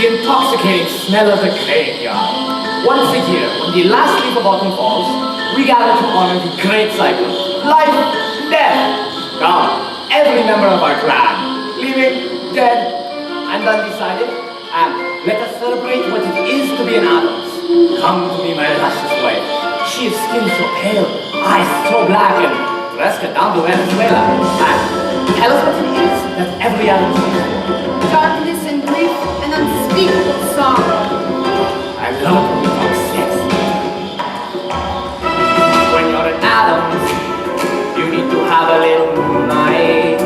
The intoxicating smell of the graveyard. Once a year, when the last leaf of autumn falls, we gather to honor the great cycle. Life, death. Come, every member of our clan, living, dead, and undecided, and let us celebrate what it is to be an Addams. Come to be my luscious wife. She is skin so pale, eyes so black, and dressed down to Venezuela. And tell us what it is that every Addams needs. Darkness and grief and unspeakable sorrow. I love it when we talk sex. When you're an Addams, you need to have a little moonlight.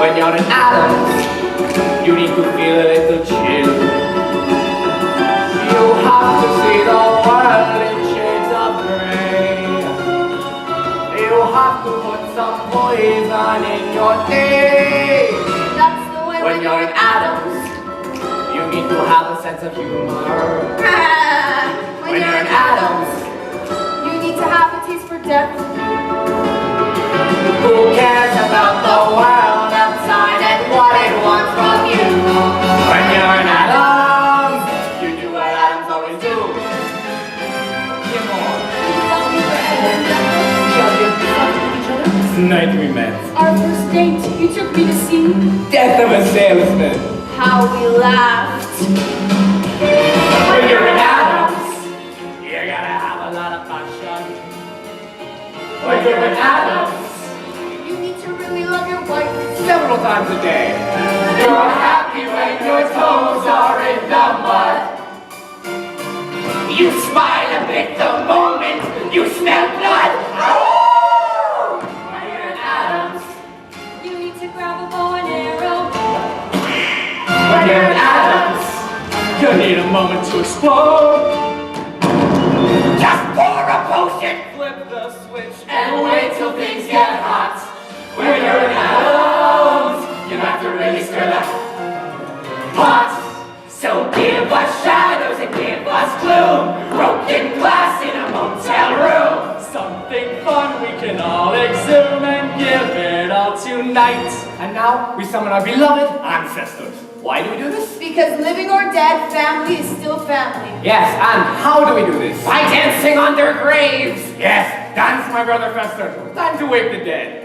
When you're an Addams, you need to feel a little chill. You have to see the world in shades of grey. You have to put some poison in your tea. That's the way When you're an Addams, you need to have a sense of humor. When you're an Addams, you need to have a taste for death. Who cares about the world outside and what it wants from you? When you're an Addams, you do what Addams always do. Give more. The night we met. Our first date, you took me to see Death of a salesman. how we laughed. When you're an Addams, you gotta have a lot of passion. When you're an Addams, You need to really love your wife. several times a day. You're happy when your toes are in the mud. You smile a bit the moment you smell blood. When you're an Addams, You need to grab a bow and arrow. when you're an Addams, you need a moment to explode. Just pour a potion, flip the switch, and wait till things get hot. When you're an Addams, you have to really stir the pot. So give us shadows and give us gloom. Broken glass in a motel room. Something fun we can all exhume and give it all tonight. And now we summon our beloved ancestors. Why do we do this? Because living or dead, family is still family. Yes, and how do we do this? By dancing on their graves. Yes, dance, my brother Fester. Time to wake the dead.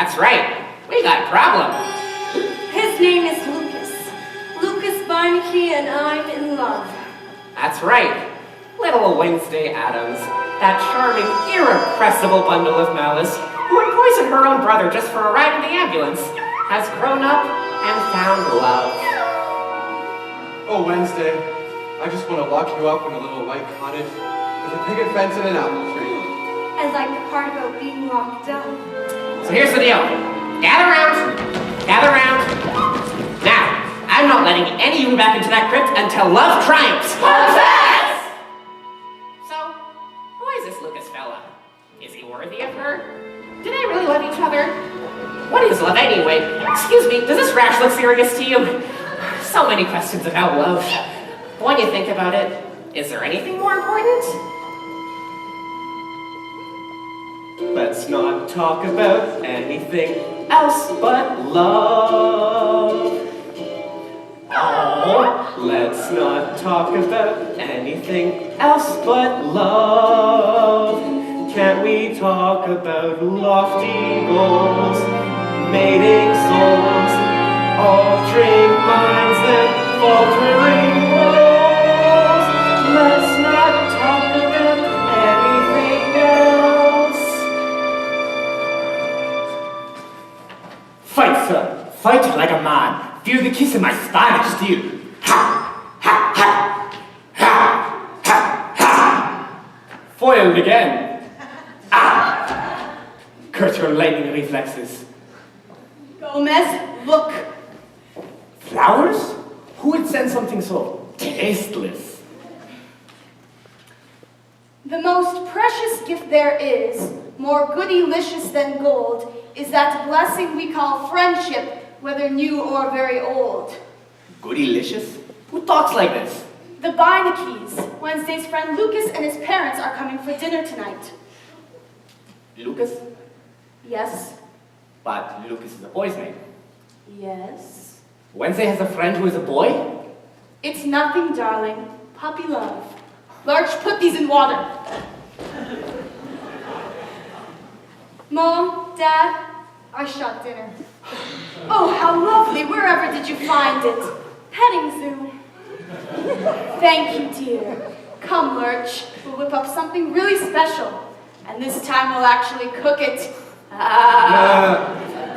That's right. We got a problem. His name is Lucas. Lucas Beinecke, and I'm in love. That's right. Little Wednesday Addams, that charming, irrepressible bundle of malice, who would poison her own brother just for a ride in the ambulance, has grown up and found love. Oh, Wednesday, I just want to lock you up in a little white cottage with a picket fence and an apple tree. I like the part about being locked up. So here's the deal. Gather round. Gather round. Now, I'm not letting any of you back into that crypt until love triumphs. So, who is this Lucas fella? Is he worthy of her? Do they really love each other? What is love anyway? Excuse me, does this rash look serious to you? So many questions about love. But when you think about it, is there anything more important? Let's not talk about anything else but love. Oh, let's not talk about anything else but love. Can't we talk about lofty goals, mating souls, altering minds and faltering roles? Let's not talk about anything else. Fight, sir. Fight like a man. Feel the kiss of my Spanish steel. Ha! Ha! Ha! Ha! Ha! Ha! Foiled again. Ah! Curse your lightning reflexes. Gomez, look. Flowers? Who would send something so tasteless? The most precious gift there is, more goodylicious than gold, is that blessing we call friendship, whether new or very old. Goodylicious? Who talks like this? The Beineckes. Wednesday's friend Lucas and his parents are coming for dinner tonight. Lucas? Yes. But Lucas is a boy's name. Yes. Wednesday has a friend who is a boy? It's nothing, darling. Puppy love. Larch, put these in water. Mom, Dad, I shot dinner. Oh, how lovely. Wherever did you find it? Petting zoo. Thank you, dear. Come, Lurch. We'll whip up something really special. And this time we'll actually cook it.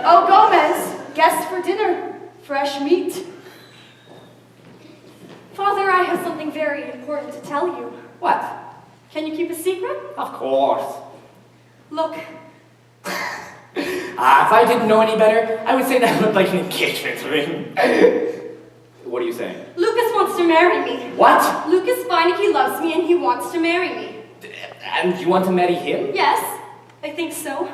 Oh, Gomez, guest for dinner. Fresh meat. Father, I have something very important to tell you. What? Can you keep a secret? Of course. Look, If I didn't know any better, I would say that looked like an engagement ring. What are you saying? Lucas wants to marry me. What? Lucas Beinecke loves me and he wants to marry me. And you want to marry him? Yes, I think so.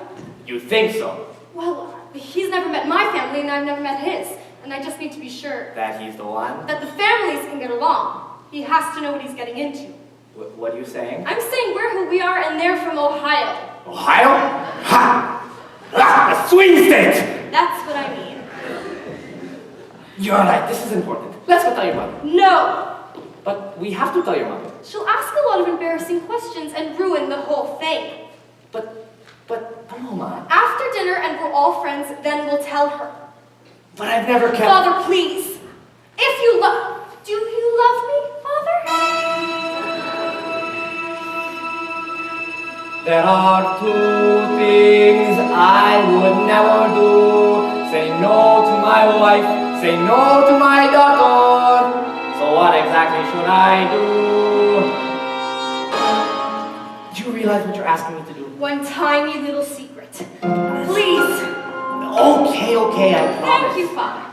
You think so? Well, he's never met my family and I've never met his. And I just need to be sure That he's the one? that the families can get along. He has to know what he's getting into. What are you saying? I'm saying we're who we are and they're from Ohio. Ohio? Ha! Ah, the swing state! That's what I mean. You're right, this is important. Let's go tell your mother. No! But we have to tell your mother. She'll ask a lot of embarrassing questions and ruin the whole thing. But, Paloma. After dinner and we're all friends, then we'll tell her. But I've never kept... Father, please. If you love... Do you love me, Father? There are two things I would never do. Say no to my wife, say no to my daughter. So what exactly should I do? Do you realize what you're asking me to do? One tiny little secret. Please. Okay, I promise. Thank you, Father.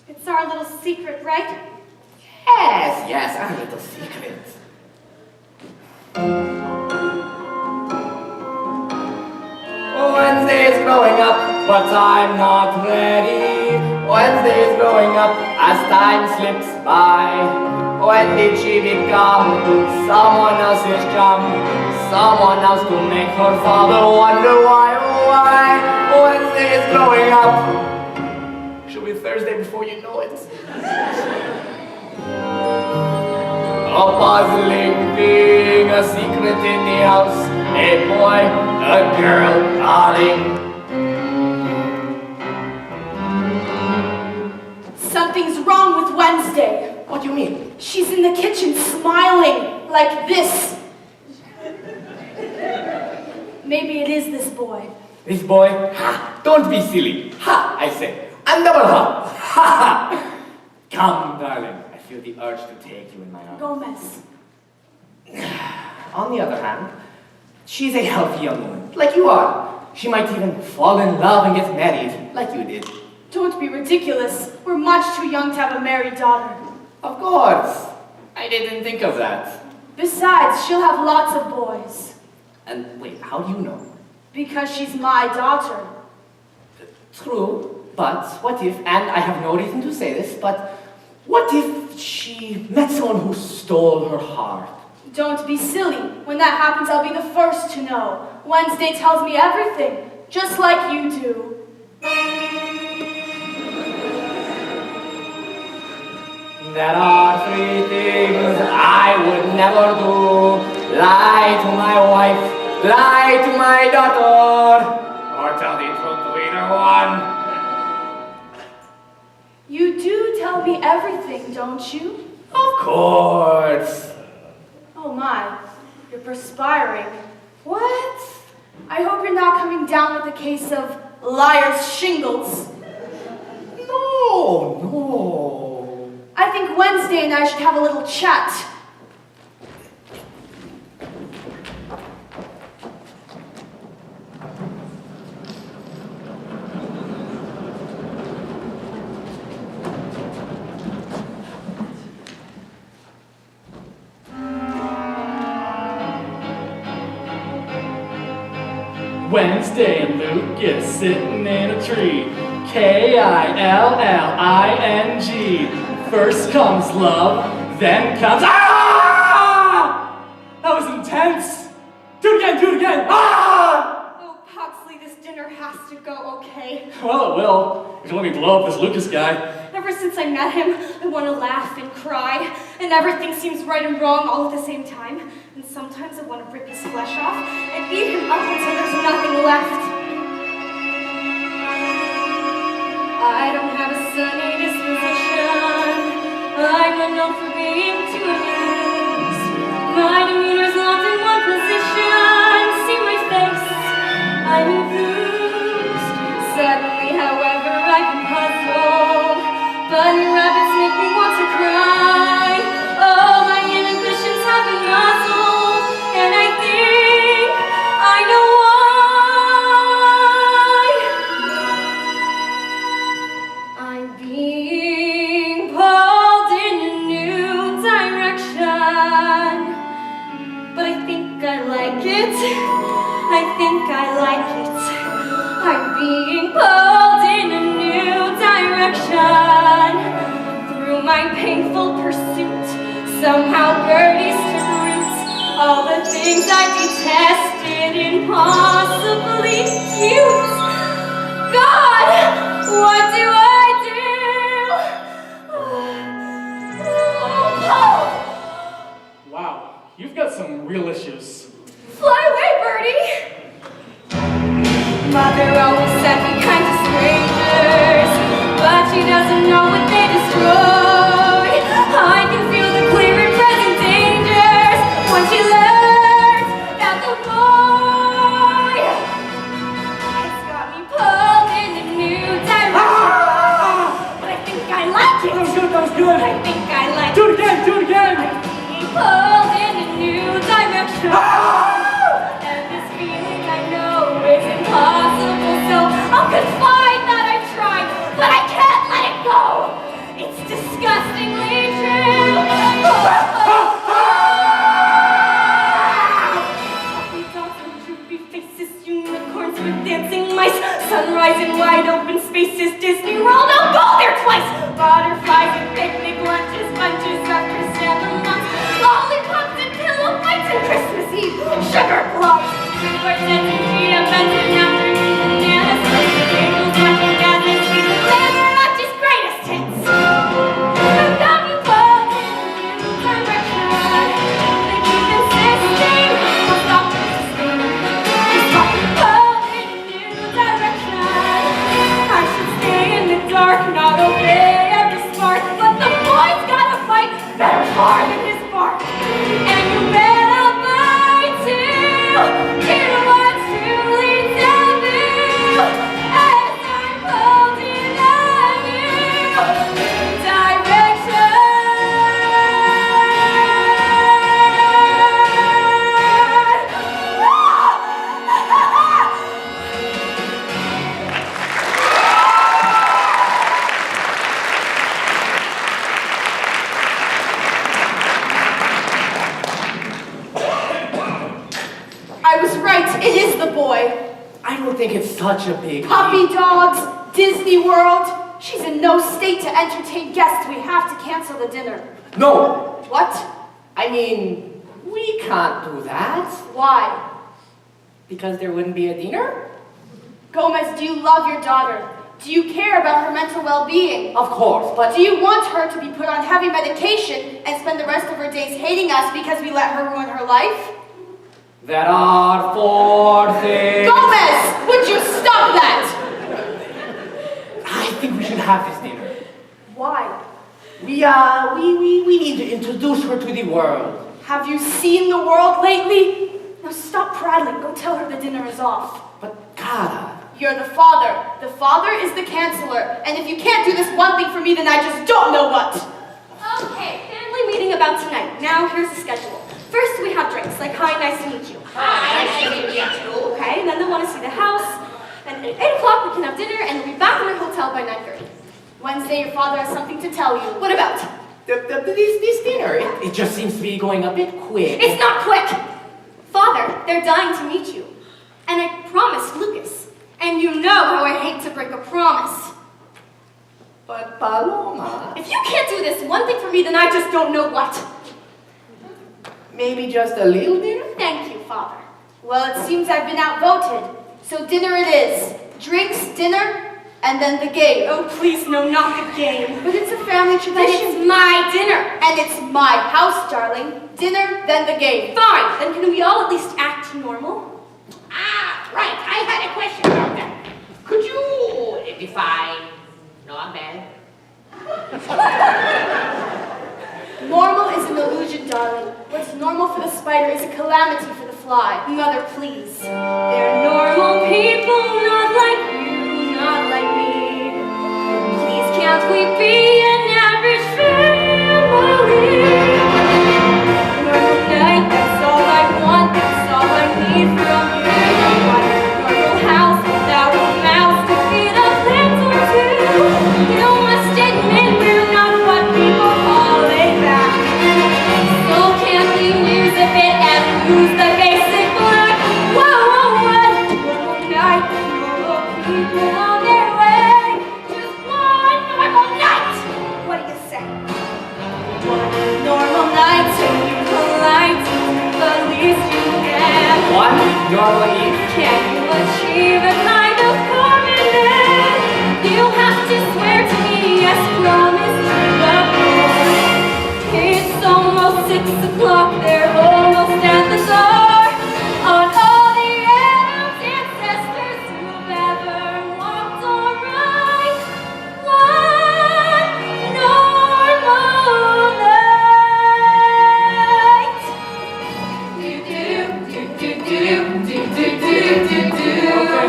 It's our little secret, right? Yes, our little secret. Wednesday is growing up, but I'm not ready. Wednesday is growing up as time slips by. When did she become someone else's chum? Someone else to make her father wonder why, oh why? Wednesday is growing up. She'll be Thursday before you know it. A puzzling thing, a secret in the house, A boy, a girl, darling. Something's wrong with Wednesday. What do you mean? She's in the kitchen smiling like this. Maybe it is this boy. This boy? Ha! Don't be silly. Ha! I say. And double ha! Ha ha! Come, darling. I feel the urge to take you in my arms. Gomez. On the other hand, she's a healthy young woman, like you are. She might even fall in love and get married, like you did. Don't be ridiculous. We're much too young to have a married daughter. Of course. I didn't think of that. Besides, she'll have lots of boys. And wait, how do you know? Because she's my daughter. True, but what if, and I have no reason to say this, but what if she met someone who stole her heart? Don't be silly. When that happens, I'll be the first to know. Wednesday tells me everything, just like you do. There are 3 things I would never do. Lie to my wife, lie to my daughter, or tell the truth to either one. You do tell me everything, don't you? Of course. Oh my, you're perspiring. What? I hope you're not coming down with a case of liar's shingles. No. I think Wednesday and I should have a little chat. Wednesday and Lucas sitting in a tree. Killing. First comes love, then comes. Ah! That was intense. Do it again. Ah! Oh, Pugsley, this dinner has to go okay. Well, it will. If you let me blow up this Lucas guy. Ever since I met him, I want to laugh and cry, and everything seems right and wrong all at the same time. And sometimes I want to rip his flesh off and eat him up until there's nothing left. I don't have a sunny disposition. I'm known for being too amused. My demeanor's locked in one position. See my face, I'm enthused. Suddenly, however, I've been puzzled. Bunny rabbits make me want to cry. Oh, my inhibitions have been muzzled, and I think I know why. I'm being pulled in a new direction, but I think I like it. I think I like it. I'm being pulled in a new direction. Through my painful pursuit, somehow birdies to root all the things I detested, impossibly cute. God, what do I do? Oh, Wow, you've got some real issues. fly away, birdie. Mother always sent me kind to strangers, but she doesn't know what they destroy. I can feel the clear and present dangers when she learns that the boy has got me pulled in a new direction. But I think I like it. That was good. I think I like Do it again. I'm being pulled in a new direction. And this feeling I know is impossible, so I'll confide that I've tried, but I can't let it go. It's disgustingly true. Happy dogs and droopy faces, unicorns with dancing mice, sunrise in wide open spaces, Disney World, I'll go there twice. Butterflies and picnic lunches, bunches of chrysanthemums, lollipops and pillow fights, and Christmas Eve I was right, it is the boy. I don't think it's such a big Puppy dogs, Disney World. She's in no state to entertain guests. We have to cancel the dinner. No! What? I mean, we can't do that. Why? Because there wouldn't be a dinner? Gomez, do you love your daughter? Do you care about her mental well-being? Of course, but... Do you want her to be put on heavy medication and spend the rest of her days hating us because we let her ruin her life? There are 4 things... Gomez! Would you stop that? I think we should have this dinner. Why? We need to introduce her to the world. Have you seen the world lately? Now stop prattling. Go tell her the dinner is off. But, Cara... You're the father. The father is the counselor. And if you can't do this one thing for me, then I just don't know what. Okay, family meeting about tonight. Now here's the schedule. First we have drinks, like hi, nice to meet you. Hi, nice to meet you. Okay, and then they want to see the house. And at 8 o'clock we can have dinner, and we'll be back in our hotel by 9:30. Wednesday, your father has something to tell you. What about? This dinner, it just seems to be going a bit quick. It's not quick! Father, they're dying to meet you. And I promised Lucas. And you know how I hate to break a promise. But, Paloma... If you can't do this one thing for me, then I just don't know what. Maybe just a little dinner? Thank you, Father. Well, it seems I've been outvoted. So dinner it is. Drinks, dinner, and then the game. Oh, please, no, not the game. But it's a family But tradition. it's my dinner. And it's my house, darling. Dinner, then the game. Fine, then can we all at least act normal? Ah, right. I had a question about that. Could you define normal? Normal is an illusion, darling. What's normal for the spider is a calamity for the fly. Mother, please. They're normal people, not like you, not like me. Please can't we be an average family? Normal night, that's all I want, that's all I need from you. Normal house without a mouse to feed a plant or two. You must admit we're not what people call laid back. So can't we use a bit and lose the basic black? Whoa, normal night, normal people on their way. Just one normal night. What do you say? One normal night to be polite, the least you can. One normal eve. Can you achieve a kind of common? You have to swear to me, yes, promise to the board. It's almost 6 o'clock, they're almost at the door. On all the Addams ancestors who've ever walked or ride. One normal night. Okay,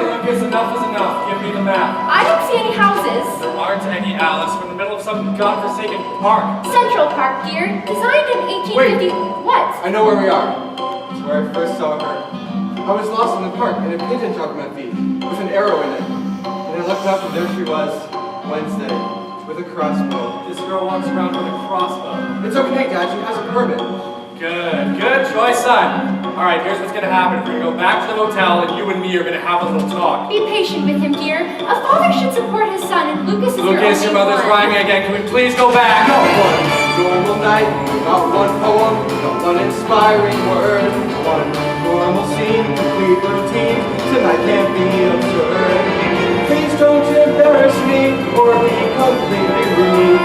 Lucas, enough is enough. Give me the map. I don't see any houses. There aren't any, Alice. We're in the middle of some godforsaken park. Central Park, dear. Designed in 1850. What? I know where we are. It's where I first saw her. I was lost in the park and a pigeon dropped my feet with an arrow in it. And I looked up and there she was, Wednesday, with a crossbow. This girl walks around with a crossbow. It's okay, Dad, she has a permit. Good choice, son. All right, here's what's gonna happen. We're gonna go back to the hotel and you and me are gonna have a little talk. Be patient with him, dear. A father should support his son, and Lucas is Lucas, your mother's crying again. Can we please go back? Not one normal night, not one poem, not one inspiring word. One normal scene, complete routine, tonight can't be absurd. Please don't embarrass me or be completely rude.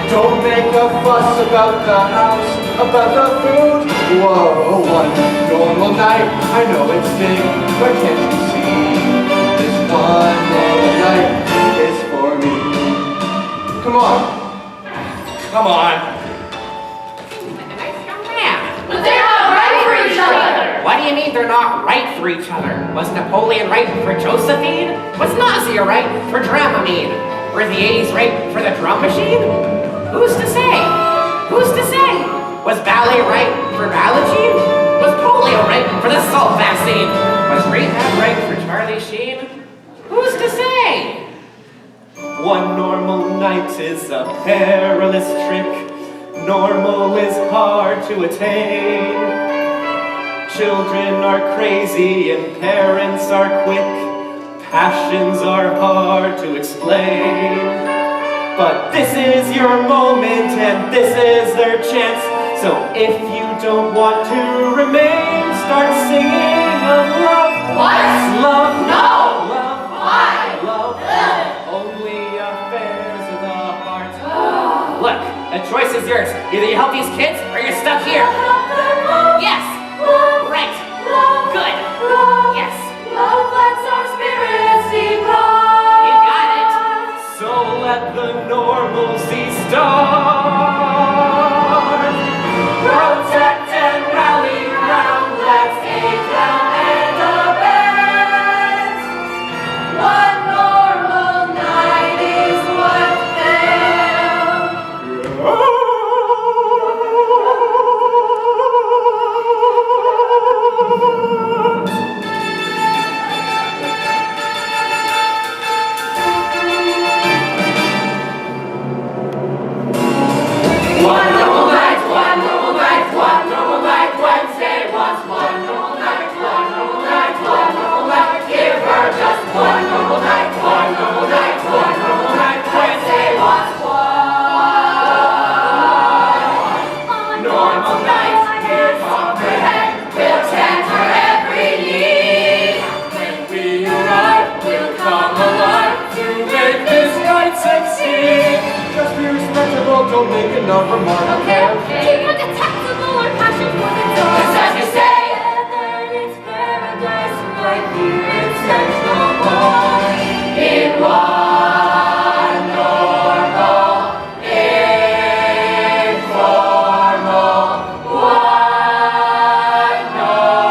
Don't make a fuss about the house, about the food. Whoa, one normal night, I know it's big, but can't you see? This one normal night is for me. Come on. Come on. Nice young man. But they're not right for each other. What do you mean they're not right for each other? Was Napoleon right for Josephine? Was Nausea right for Dramamine? Were the A's right for the drum machine? Who's to say? Who's to say? Was ballet right for Balogene? Was polio right for the salt vaccine? Was rehab right for Charlie Sheen? Who's to say? One normal night is a perilous trick. Normal is hard to attain. Children are crazy and parents are quick. Passions are hard to explain. But this is your moment and this is their chance. So if you don't want to remain, start singing of love. What? Love. No! Love. Why? Love. Only affairs of the heart. Look, the choice is yours. Either you help these kids or you're stuck here. Yes. Right. Good. Yes. Love lets our spirits depart. You got it. So let the normalcy start. Protect and rally round. Let's take down and abet. One normal night is what counts. One normal night, one normal night, one normal night. Wednesday was one normal night, one normal night, one normal night. Give her just one normal night, one normal night, one normal night. Wednesday was one normal night. Here's comprehend, we'll tend her every need. When we arrive, we'll come alive to make this night succeed. Just be respectable, don't make enough remarks. Okay. Keep a detectable or passion for the door. Just as you say. Together it's paradise, right here it's Central Park. In one normal, informal, one normal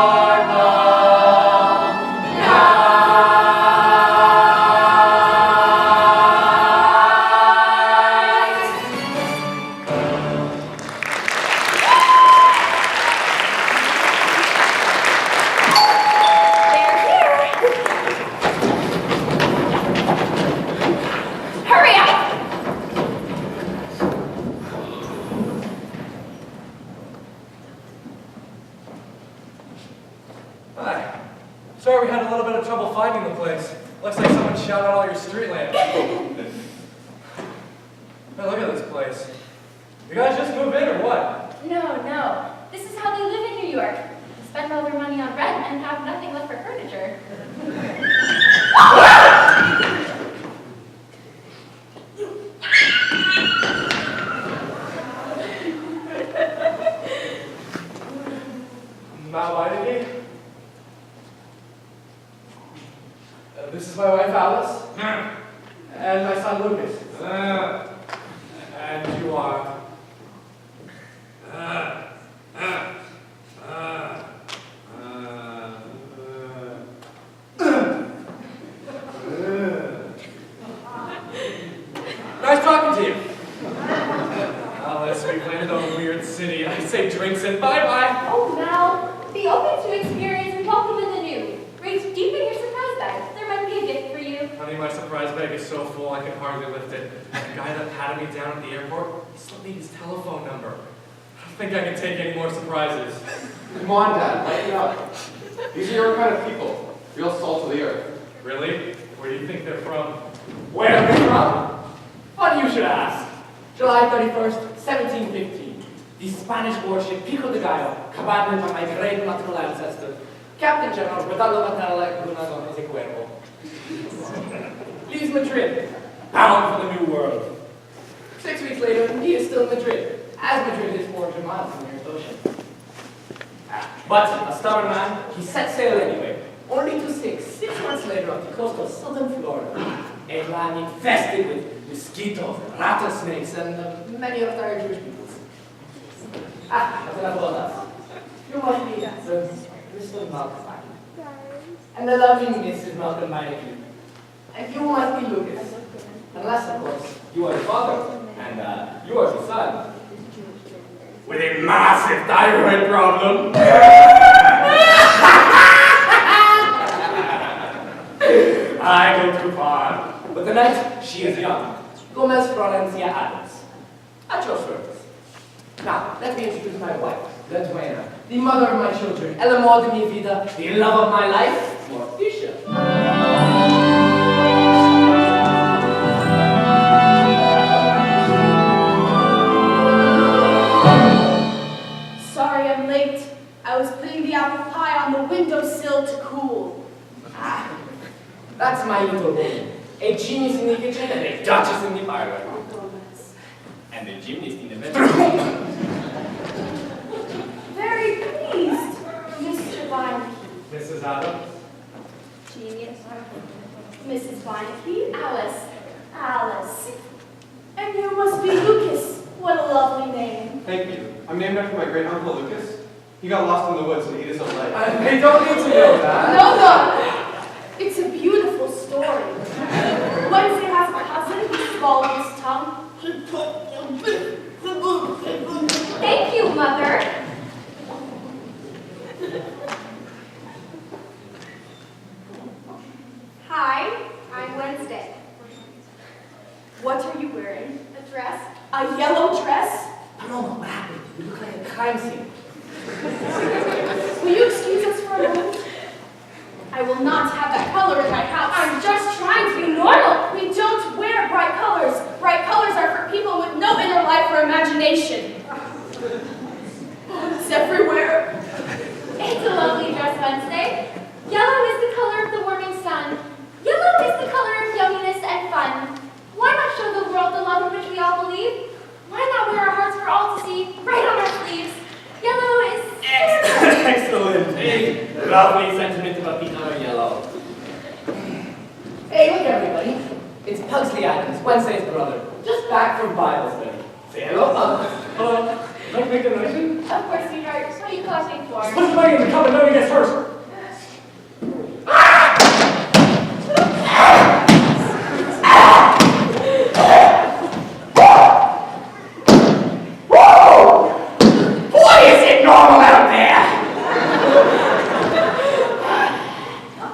night. They're here. Hurry up! Hi. Sorry we had a little bit of trouble finding the place. Looks like someone shot out all your street lamps. Hey, look at this place. You guys just moved in or what? No. This is how they live in New York. Spend all their money on rent and have nothing left for furniture. Not lighting. This is my wife Alice. And my son Lucas. And you are. Nice talking to you. Alice, we've landed on a weird city. I say drinks and bye-bye. Oh, Mal. Be open to experience and welcome in the new. Reach deep in your surprise bag. There might be a gift for you. Honey, my surprise bag is so full I can hardly lift it. The guy that patted me down at the airport slipped me his telephone number. I don't think I can take any more surprises. Come on, Dad, lighten up. These are your kind of people. Real salt of the earth. Really? Where do you think they're from? Where are we from? Funny you should ask. July 31st, 1715. The Spanish warship Pico de Gallo, commanded by my great nautical ancestor, Captain General Bernardo Matala Gunagón de Cuervo, leaves Madrid, bound for the New World. 6 weeks later, he is still in Madrid, as Madrid is 400 miles from the nearest ocean. But, a stubborn man, he set sail anyway, only to sink 6 months later off the coast of southern Florida, a land infested with mosquitoes, rattlesnakes, and many other tired Jewish peoples. That's enough about us. You must be Mr. Malcolm. And the loving Mrs. Malcolm Meineke. And you must be Lucas. Unless, of course, you are the father, and you are the son. With a massive thyroid problem. I go too far. But tonight, she is young. Gomez Florencia Addams. At your service. Now, let me introduce my wife, the Duena. the mother of my children, el amor de mi vida, the love of my life, Morticia. Sorry I'm late. I was putting the apple pie on the windowsill to cool. Ah, that's my little woman. A genius in the kitchen and a duchess in the parlor. And a gymnast in the bedroom. Very pleased, Mr. Beinecke. Mrs. Addams? Genius. Mrs. Beinecke. Alice. Alice. And you must be Lucas. What a lovely name. Thank you. I'm named after my great uncle Lucas. He got lost in the woods and ate his own leg. They don't need to know that. No. It's a beautiful story. Wednesday has a cousin who swallowed his tongue. Thank you, Mother. Hi, I'm Wednesday. What are you wearing? A dress? A yellow dress? Paloma, what happened? You look like a crime scene. Will you excuse us for a moment? I will not have that color in my house. I'm just trying to be normal. We don't wear bright colors. Bright colors are for people with no inner life or imagination. It's everywhere. It's a lovely dress, Wednesday. Yellow is the color of the warming sun. Yellow is the color of yumminess and fun. Why not show the world the love in which we all believe? Why not wear our hearts for all to see, right on our sleeves? Yellow is... Excellent. A lovely sentiment about the color yellow. Hey, look everybody. It's Pugsley Addams, Wednesday's brother. Just back from Bible study. Say hello, Pug. Hello. Like make a donation? Of course, sweetheart. What are you collecting for? Put the money in the cup and nobody gets hurt. Boy, is it normal out there!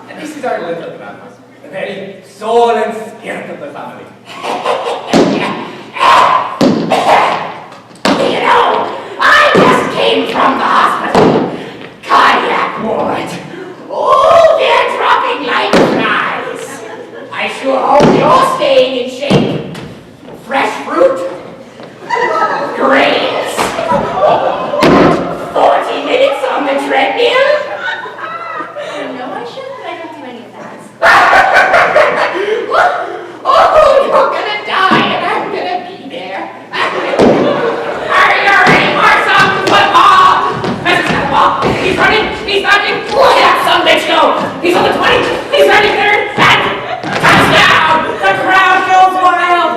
And this is our little grandma, the very soul and spirit of the family. You know, I just came from the hospital. Cardiac ward. Oh, they're dropping like flies. I sure hope you're staying in shape. Fresh fruit. Grains. 40 minutes on the treadmill. No, I shouldn't, but I don't do any of that. Oh, you're gonna die and I'm gonna be there. Are you ready for some football? He's running, he's dodging. Look at that son bitch go. He's on the 20, he's running there. And touchdown! The crowd goes wild.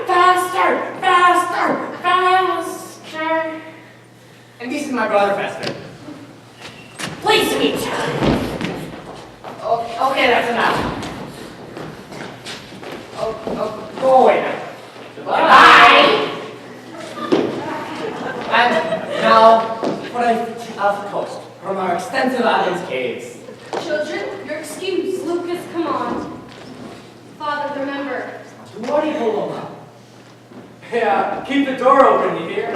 Faster, faster, faster. And this is my brother Fester. Please, sweet. Oh, okay, that's enough. Go away now. Bye. And now, for a toast from our extensive Addams caves. Children, you're excused. Lucas, come on. Father, remember. Don't worry, Paloma. Yeah, keep the door open, you hear?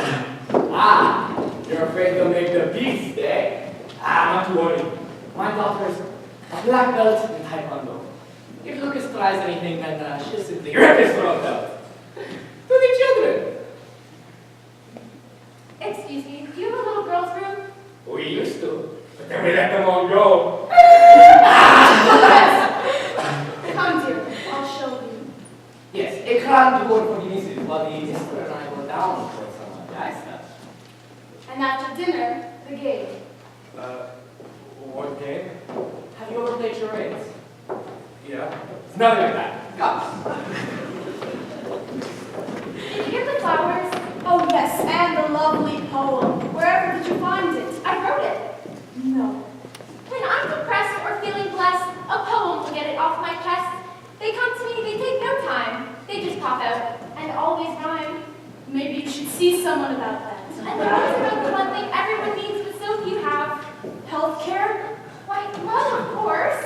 Ah, you're afraid they'll make the beast, eh? Not to worry. My daughter's a black belt in Taekwondo. If Lucas tries anything, then she'll simply rip his throat out. To the children. Excuse me, do you have a little girl's room? We used to, but then we let them all go. Come, dear. I'll show you. Yes, a grand tour for the nieces while the sister and I go down for some nice stuff. And after dinner, the game. What game? Have you ever played charades? Yeah. It's nothing like that. Come. Did you get the flowers? Oh, yes, and the lovely poem. Wherever did you find it? I wrote it. No. When I'm depressed or feeling blessed, a poem will get it off my chest. They come to me, they take no time. They just pop out and always rhyme. Maybe you should see someone about that. And they're always about the one thing everyone needs but so few have. Healthcare? Why, love, of course.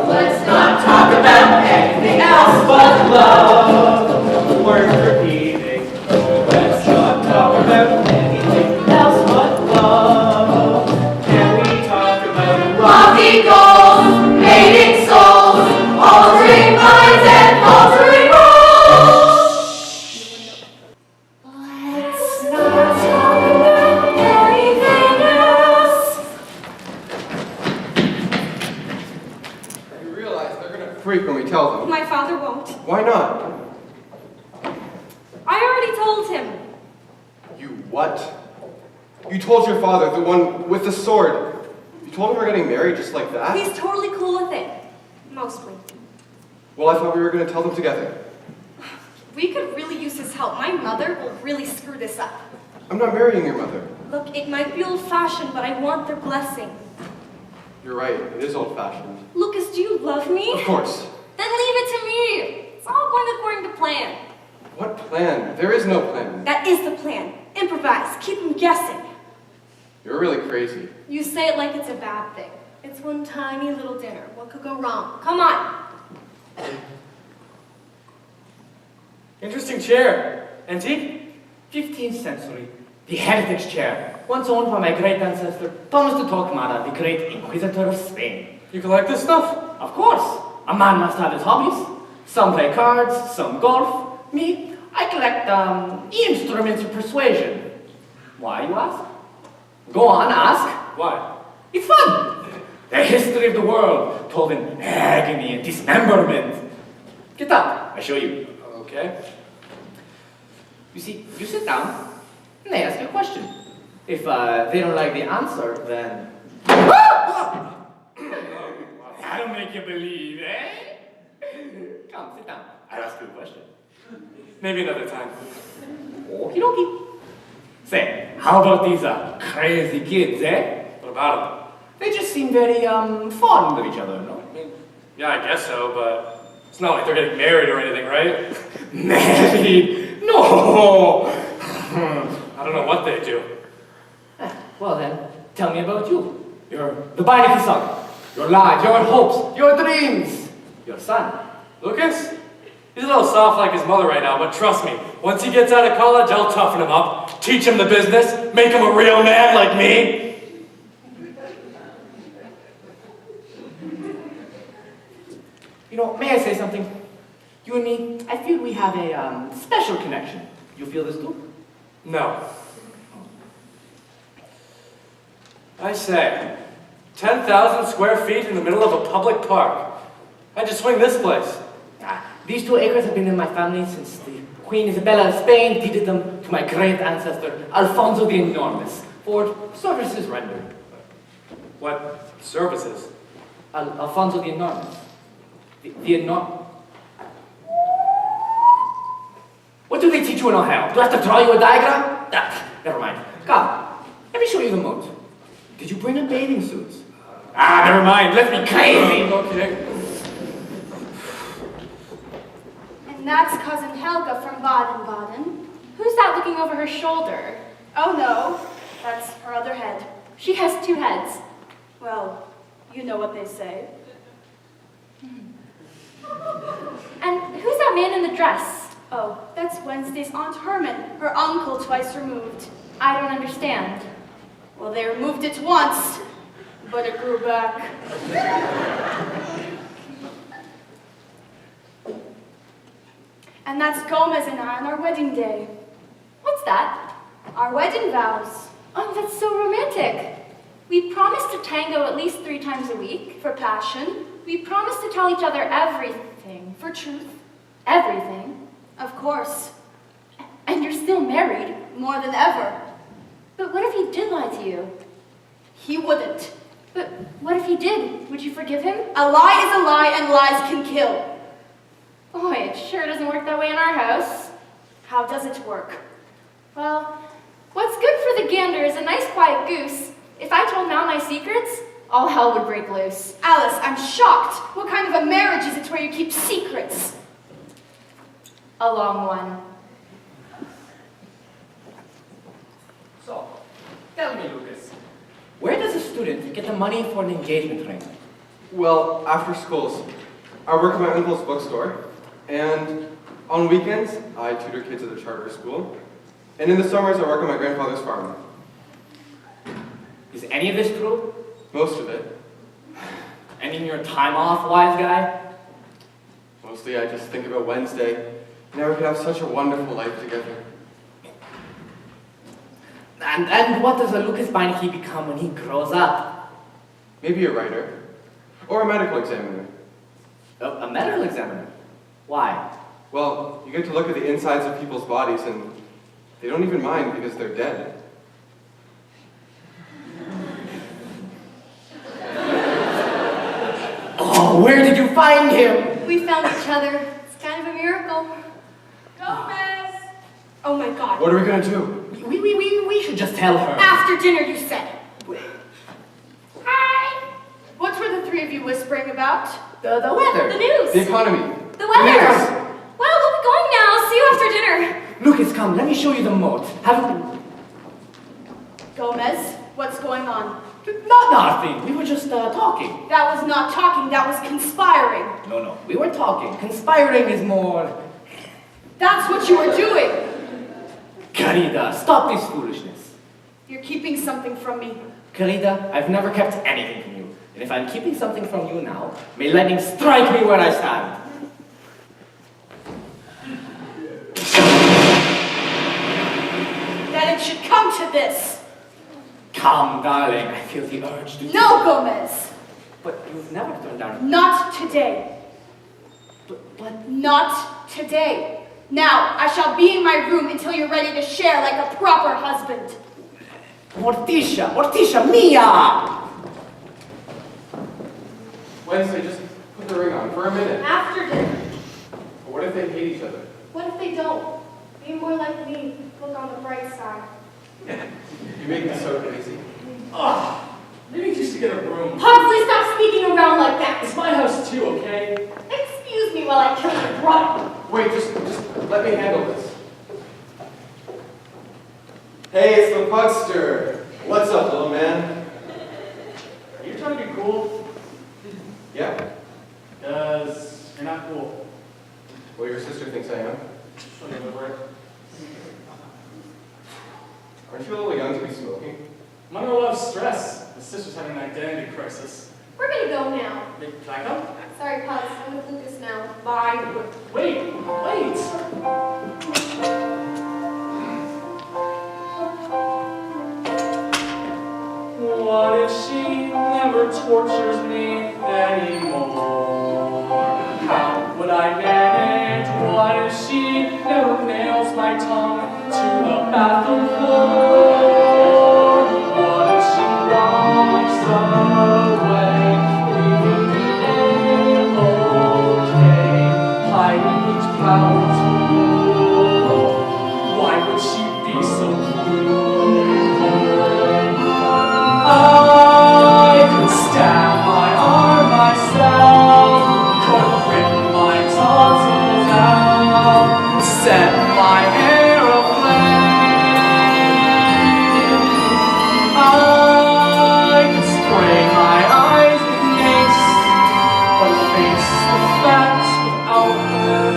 Let's not talk about anything else but love. Words repeating. Let's not talk about anything tell them. My father won't. Why not? I already told him. You what? You told your father, the one with the sword. You told him we're getting married just like that? He's totally cool with it. Mostly. Well, I thought we were going to tell them together. We could really use his help. My mother will really screw this up. I'm not marrying your mother. Look, it might be old-fashioned, but I want their blessing. You're right, it is old-fashioned. Lucas, do you love me? Of course. Then leave it to me. It's all going according to plan. What plan? There is no plan. That is the plan. Improvise. Keep them guessing. You're really crazy. You say it like it's a bad thing. It's one tiny little dinner. What could go wrong? Come on. Interesting chair. Antique? 15th century. The heretic's chair. Once owned by my great ancestor, Thomas de Torquemada, the great Inquisitor of Spain. You collect this stuff? Of course. A man must have his hobbies. Some play cards, some golf. Me, I collect, instruments of persuasion. Why, you ask? Go on, ask. Why? It's fun. The history of the world, told in agony and dismemberment. Get up, I show you. Okay. You see, you sit down, and they ask you a question. If they don't like the answer, then... That'll make you believe, eh? Come, sit down. I'll ask you a question. Maybe another time. Okie dokie. Say, how about these crazy kids, eh? What about They just seem very fond of each other, no? them? Yeah, I guess so, but it's not like they're getting married or anything, right? Married? No! I don't know what they do. Well then, tell me about you. You're the Beinecke son. Your lives, your hopes, your dreams. Your son. Lucas? He's a little soft like his mother right now, but trust me, once he gets out of college, I'll toughen him up, teach him the business, make him a real man like me. You know, may I say something? You and me, I feel we have a special connection. You feel this too? No. I say, 10,000 square feet in the middle of a public park. How'd you swing this place? These 2 acres have been in my family since the Queen Isabella of Spain deeded them to my great ancestor, Alfonso the Enormous, for services rendered. What services? Alfonso the Enormous. The enormous. What do they teach you in Ohio? Do I have to draw you a diagram? Never mind. Come, let me show you the moat. Did you bring a bathing suit? Never mind. Let's be crazy. Okay. And that's Cousin Helga from Baden-Baden. Who's that looking over her shoulder? Oh no, that's her other head. She has 2 heads. Well, you know what they say. And who's that man in the dress? Oh, that's Wednesday's Aunt Herman, her uncle twice removed. I don't understand. Well, they removed it once, but it grew back. And that's Gomez and I on our wedding day. What's that? Our wedding vows. Oh, that's so romantic. We promised to tango at least 3 times a week. For passion. We promised to tell each other everything. For truth. Everything. Of course. And you're still married. More than ever. But what if he did lie to you? He wouldn't. But what if he did? Would you forgive him? A lie is a lie and lies can kill. Boy, it sure doesn't work that way in our house. How does it work? Well, what's good for the gander is a nice quiet goose. If I told Mal my secrets, all hell would break loose. Alice, I'm shocked. What kind of a marriage is it where you keep secrets? A long one. So, tell me, Lucas, where does a student get the money for an engagement ring? Well, after schools, I work at my uncle's bookstore, and on weekends, I tutor kids at a charter school, and in the summers, I work on my grandfather's farm. Is any of this true? Most of it. And in your time off, wise guy? Mostly, I just think about Wednesday, and how we could have such a wonderful life together. And what does a Lucas Beinecke become when he grows up? Maybe a writer, or a medical examiner. A medical examiner? Why? Well, you get to look at the insides of people's bodies and they don't even mind because they're dead. Oh, where did you find him? We found each other. It's kind of a miracle. Gomez! Oh my God. What are we gonna do? We should just tell her. After dinner, you said. Hi! What were the three of you whispering about? The weather. The news. The economy. The weather. Yes. Well, we'll be going now. See you after dinner. Lucas, come, let me show you the moat. Gomez, what's going on? Nothing. We were just talking. That was not talking, that was conspiring. No, we were talking. Conspiring is more... That's what you were doing. Querida, stop this foolishness. You're keeping something from me. Querida, I've never kept anything from you. And if I'm keeping something from you now, may lightning strike me where I stand. That it should come to this. Come, darling, I feel the urge to... No, Gomez! But you've never turned down... Not today. But... Not today. Now, I shall be in my room until you're ready to share like a proper husband. Morticia, mia! Wednesday, just put the ring on for a minute. After dinner. But what if they hate each other? What if they don't? Be more like me. Look on the bright side. You make me so crazy. Maybe just to get a room. Pugsley, stop sneaking around like that. It's my house too, okay? Excuse me while I kill your brother. Wait, just let me handle this. Hey, it's the Pugster. What's up, little man? Are you trying to be cool? Yeah? Because you're not cool. Well, your sister thinks I am. Show me over it. Aren't you a little young to be smoking? I'm under a lot of stress. My sister's having an identity crisis. We're gonna go now. Hey, can I come? Sorry, Pugs. I'm with Lucas now. Bye. Wait! What if she never tortures me anymore? How would I manage? What if she never nails my tongue to the bathroom floor? What if she walks away, leaving me in okay, hiding each power tool? Why would she be so cruel? I could stab my arm myself, could rip my tonsils out, set my hair aflame. I could spray my eyes with mace, but face the facts without her,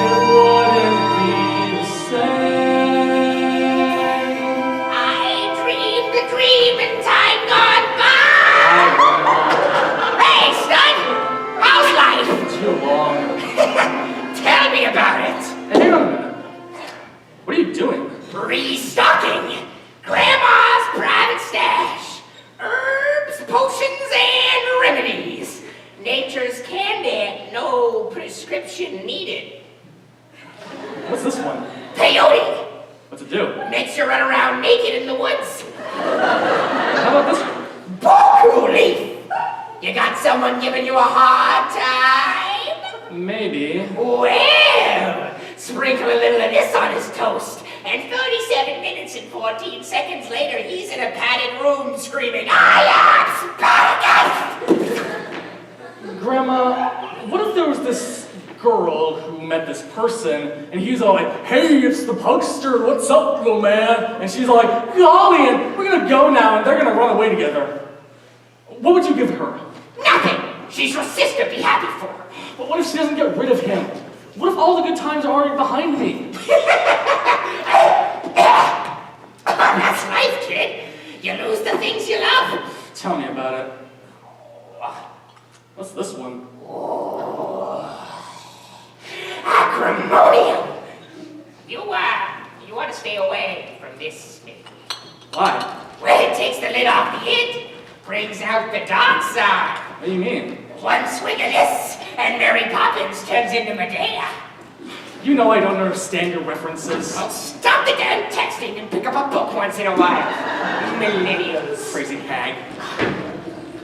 it wouldn't be the same. I dreamed a dream in time gone by. Hey, stud! How's life? Too long. Tell me about it. Hey, hang on a minute. What are you doing? Restocking Grandma's private stash. Herbs, potions, and remedies. Nature's candy, no prescription needed. What's this one? Peyote What's it do? makes you run around naked in the woods. How about this one? Boku leaf. You got someone giving you a hard time? Maybe. Well, sprinkle a little of this on his toast, and 37 minutes and 14 seconds later, he's in a padded room screaming, I am Spartacus! Grandma, what if there was this girl who met this person, and he's all like, hey, it's the Pugster, what's up, little man? And she's all like, golly, and we're gonna go now, and they're gonna run away together. What would you give her? Nothing! She's your sister, be happy for her. But what if she doesn't get rid of him? What if all the good times are already behind me? That's life, kid. You lose the things you love. Tell me about it. What's this one? Acrimonium. You want to stay away from this, maybe. Why? Well, it takes the lid off the it, brings out the dark side. What do you mean? One swig of this, and Mary Poppins turns into Medea. You know I don't understand your references. Well, stop the damn texting and pick up a book once in a while. Millennials. Crazy hag.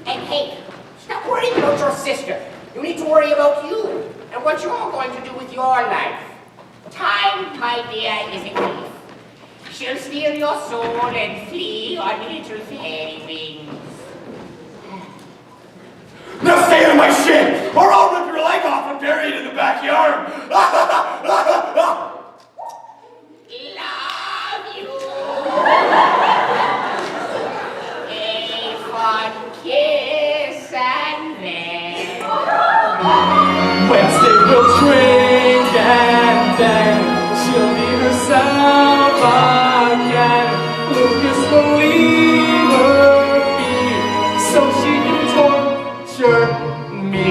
And hey, stop worrying about your sister. You need to worry about you and what you're going to do with your life. Time, my dear, is a thief. She'll steal your soul and flee on little fairy wings. Now stay on my shit, or I'll rip your leg off and bury it in the backyard. Love you. A fond kiss and then Westdale will drink and then she'll be herself again. Lucas will leave her be so she can torture me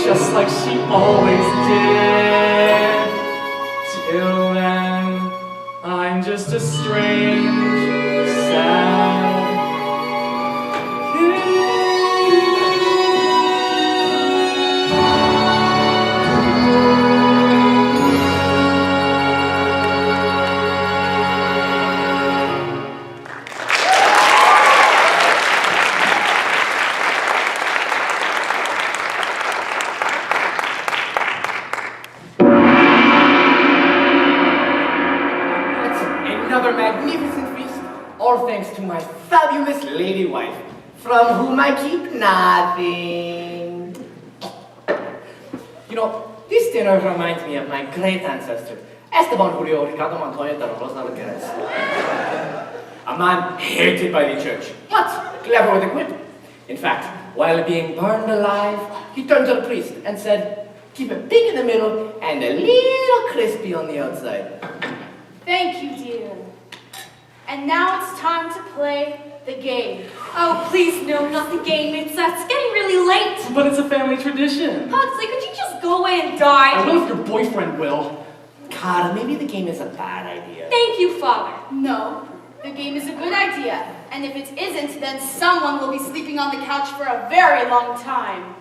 just like she always did. Till then, I'm just a strange, sad kid. another magnificent feast, all thanks to my fabulous lady wife, from whom I keep nothing. You know, this dinner reminds me of my great ancestor, Esteban Julio Ricardo Montoya de Rosa Alvarez. A man hated by the church, but clever with a quip. In fact, while being burned alive, he turned to the priest and said, "Keep it big in the middle and a little crispy on the outside." Thank you, dear. And now it's time to play the game. Oh, please, no, not the game. It's getting really late. But it's a family tradition. Huxley, could you just go away and die? I will if your boyfriend will. Cara, maybe the game is a bad idea. Thank you, Father. No, the game is a good idea. And if it isn't, then someone will be sleeping on the couch for a very long time.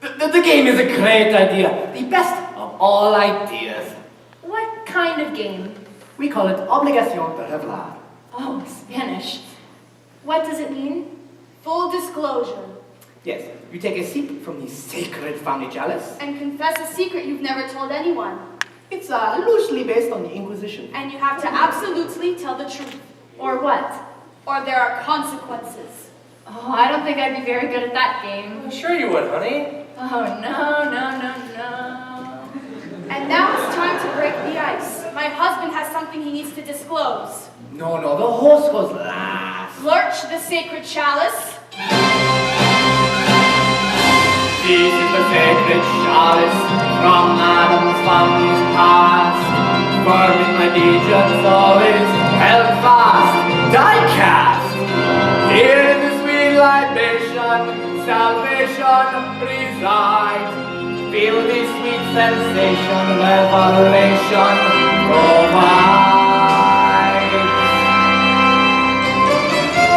The game is a great idea. The best of all ideas. What kind of game? We call it obligación de revelar. Oh, Spanish. What does it mean? Full disclosure. Yes, you take a sip from the sacred family chalice. And confess a secret you've never told anyone. It's loosely based on the Inquisition. And you have to absolutely tell the truth. Or what? Or there are consequences. Oh, I don't think I'd be very good at that game. I'm sure you would, honey. Oh, no. And now it's time to break the ice. My husband has something he needs to disclose. No, the horse goes last. Lurch the sacred chalice. This is the sacred chalice from Addams Family's past. Firm in my allegiance always held fast, die cast. Here in the sweet libation, salvation resides. Feel this sweet sensation, revelation provides.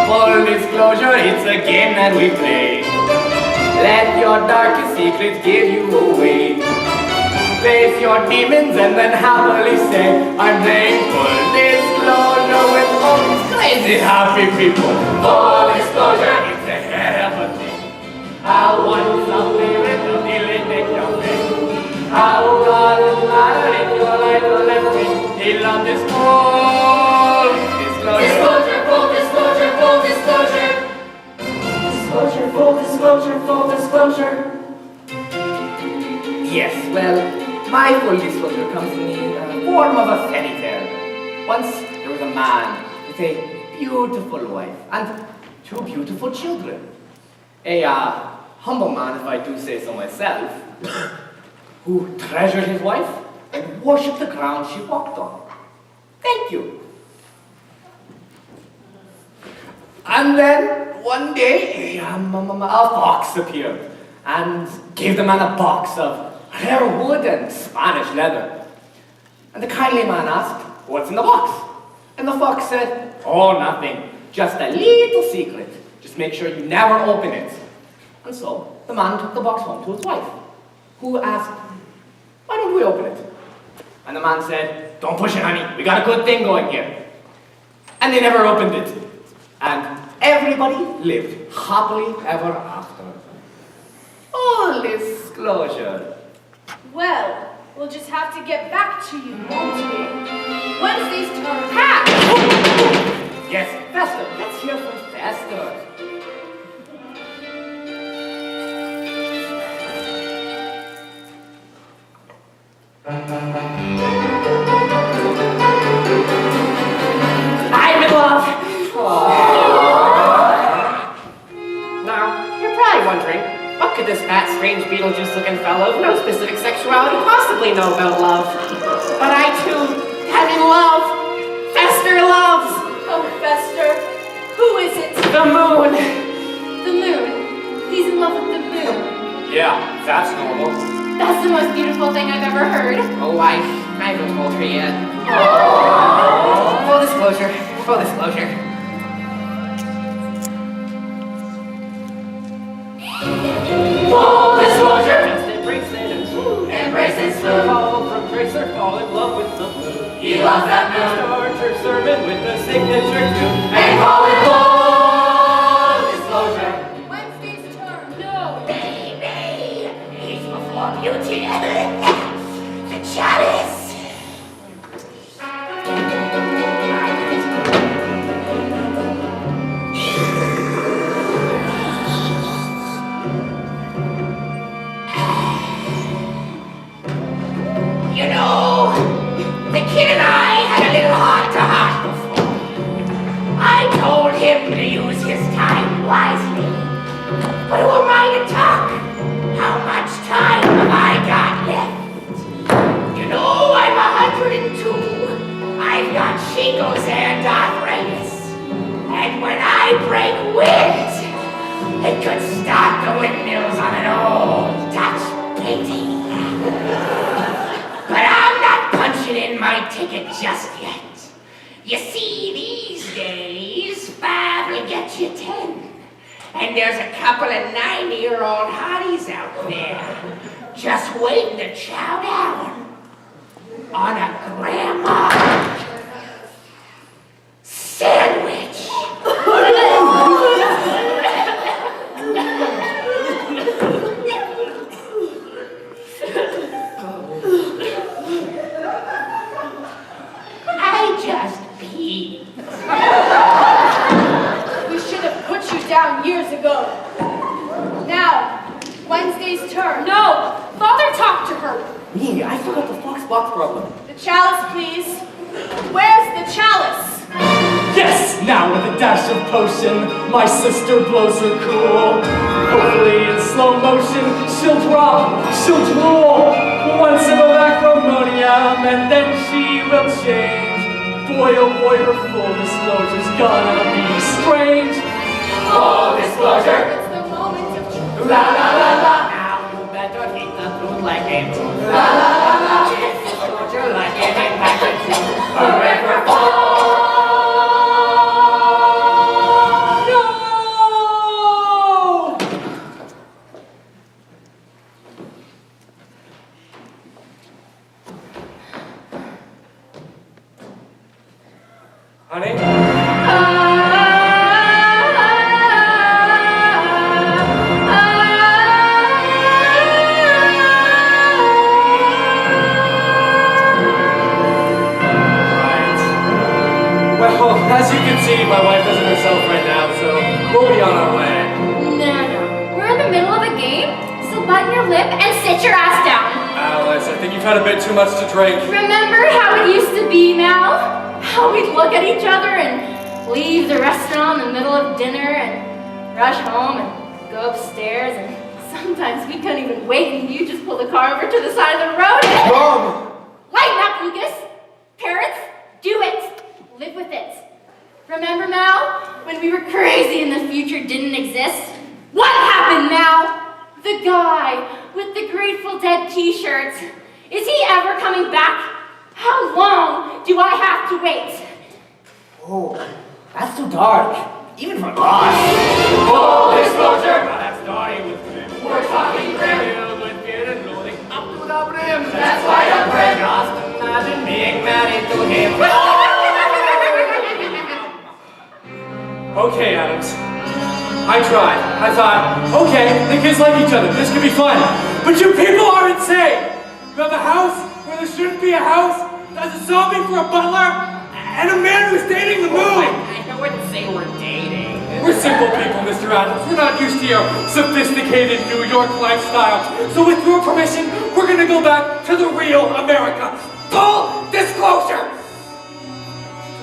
Full disclosure, it's a game that we play. Let your darkest secrets give you away. Face your demons and then happily say, I'm playing full disclosure with all these crazy happy people. Full disclosure, it's a hell of a thing. I want something little dealing your face. How God is matter in your life or left me. He loved this full disclosure. Disclosure, full disclosure, full disclosure. Disclosure, full disclosure, full disclosure. Yes, well, my full disclosure comes in the form of a fairy tale. Once there was a man with a beautiful wife and 2 beautiful children. A humble man, if I do say so myself, who treasured his wife and worshipped the ground she walked on. Thank you. And then one day, a fox appeared and gave the man a box of rare wood and Spanish leather. And the kindly man asked, "What's in the box?" And the fox said, "Oh, nothing, just a little secret. Just make sure you never open it." And so the man took the box home to his wife. who asked, "Why don't we open it?" And the man said, "Don't push it, honey. We got a good thing going here." And they never opened it. And everybody lived happily ever after. Full disclosure. Well, we'll just have to get back to you, won't we? Wednesday's turn. Ha! Yes, Fester. Let's hear from Fester. I'm in love. Now, you're probably wondering, what could this fat, strange, Beetlejuice-looking fellow of no specific sexuality possibly know about love? But I, too, am in love. Fester loves. Oh, Fester, who is it? The moon. The moon. He's in love with the moon. Yeah, that's normal. That's the most beautiful thing I've ever heard. Oh, I haven't told her yet. Full disclosure. Full disclosure. Full disclosure. Just embrace it and swoon. Embrace and swoon. Fall from tracer, fall in love with the moon. He loves that moon. Start your sermon with the signature tune. And call it full disclosure. Wednesday's turn. No. Baby, he's before beauty. The chalice. You know, the kid and I had a little heart-to-heart before. I told him to use his time wisely. But who am I to talk? How much time have I got left? You know, I'm 102. I've got shingles and arthritis. And when I break wind, it could start the windmills on an old Dutch painting. But I'm not punching in my ticket just yet. You see, these days, 5 will get you 10. And there's a couple of 90-year-old hotties out there just waiting to chow down on a grandma sandwich. I just peed. We should have put you down years ago. Now, Wednesday's turn. No. Father, talk to her. Me, I forgot the Fox box problem. The chalice, please. Where's the chalice? Yes, now with a dash of potion, my sister blows her cool. Hopefully in slow motion, she'll drop, she'll drool. One sip of acrimonium, and then she will change. Boy, oh boy, her full disclosure's gonna be strange. Full disclosure. It's the moment of truth. La la la la. Now you better hit the food like it. La la la la. Disclosure like it ain't packaged too. Forever full. Honey? Well, as you can see, my wife isn't herself right now, so we'll be on our way. No. We're in the middle of a game, so button your lip and sit your ass down. Alice, I think you've had a bit too much to drink. Remember how it used to be now? How we'd look at each other and leave the restaurant in the middle of dinner and rush home and go upstairs, and sometimes we couldn't even wait and you just pull the car over to the side of the road and... Mom! Lighten up, Lucas! Parents, do it! Live with it. Remember, Mal, when we were crazy and the future didn't exist? What happened, Mal? The guy with the Grateful Dead t-shirts. Is he ever coming back? How long do I have to wait? Oh, that's too dark. Even for us. Full disclosure. That story was good. We're talking grim. Filled with fear and loathing. That's why I'm brave. Just imagine being married to him. Okay, Addams. I tried. I thought, okay, the kids like each other. This could be fun. But you people are insane. You have a house where there shouldn't be a house. There's a zombie for a butler, and a man who's dating the moon. I wouldn't say we're dating. We're simple people, Mr. Addams. We're not used to your sophisticated New York lifestyle. So with your permission, we're gonna go back to the real America. Full disclosure!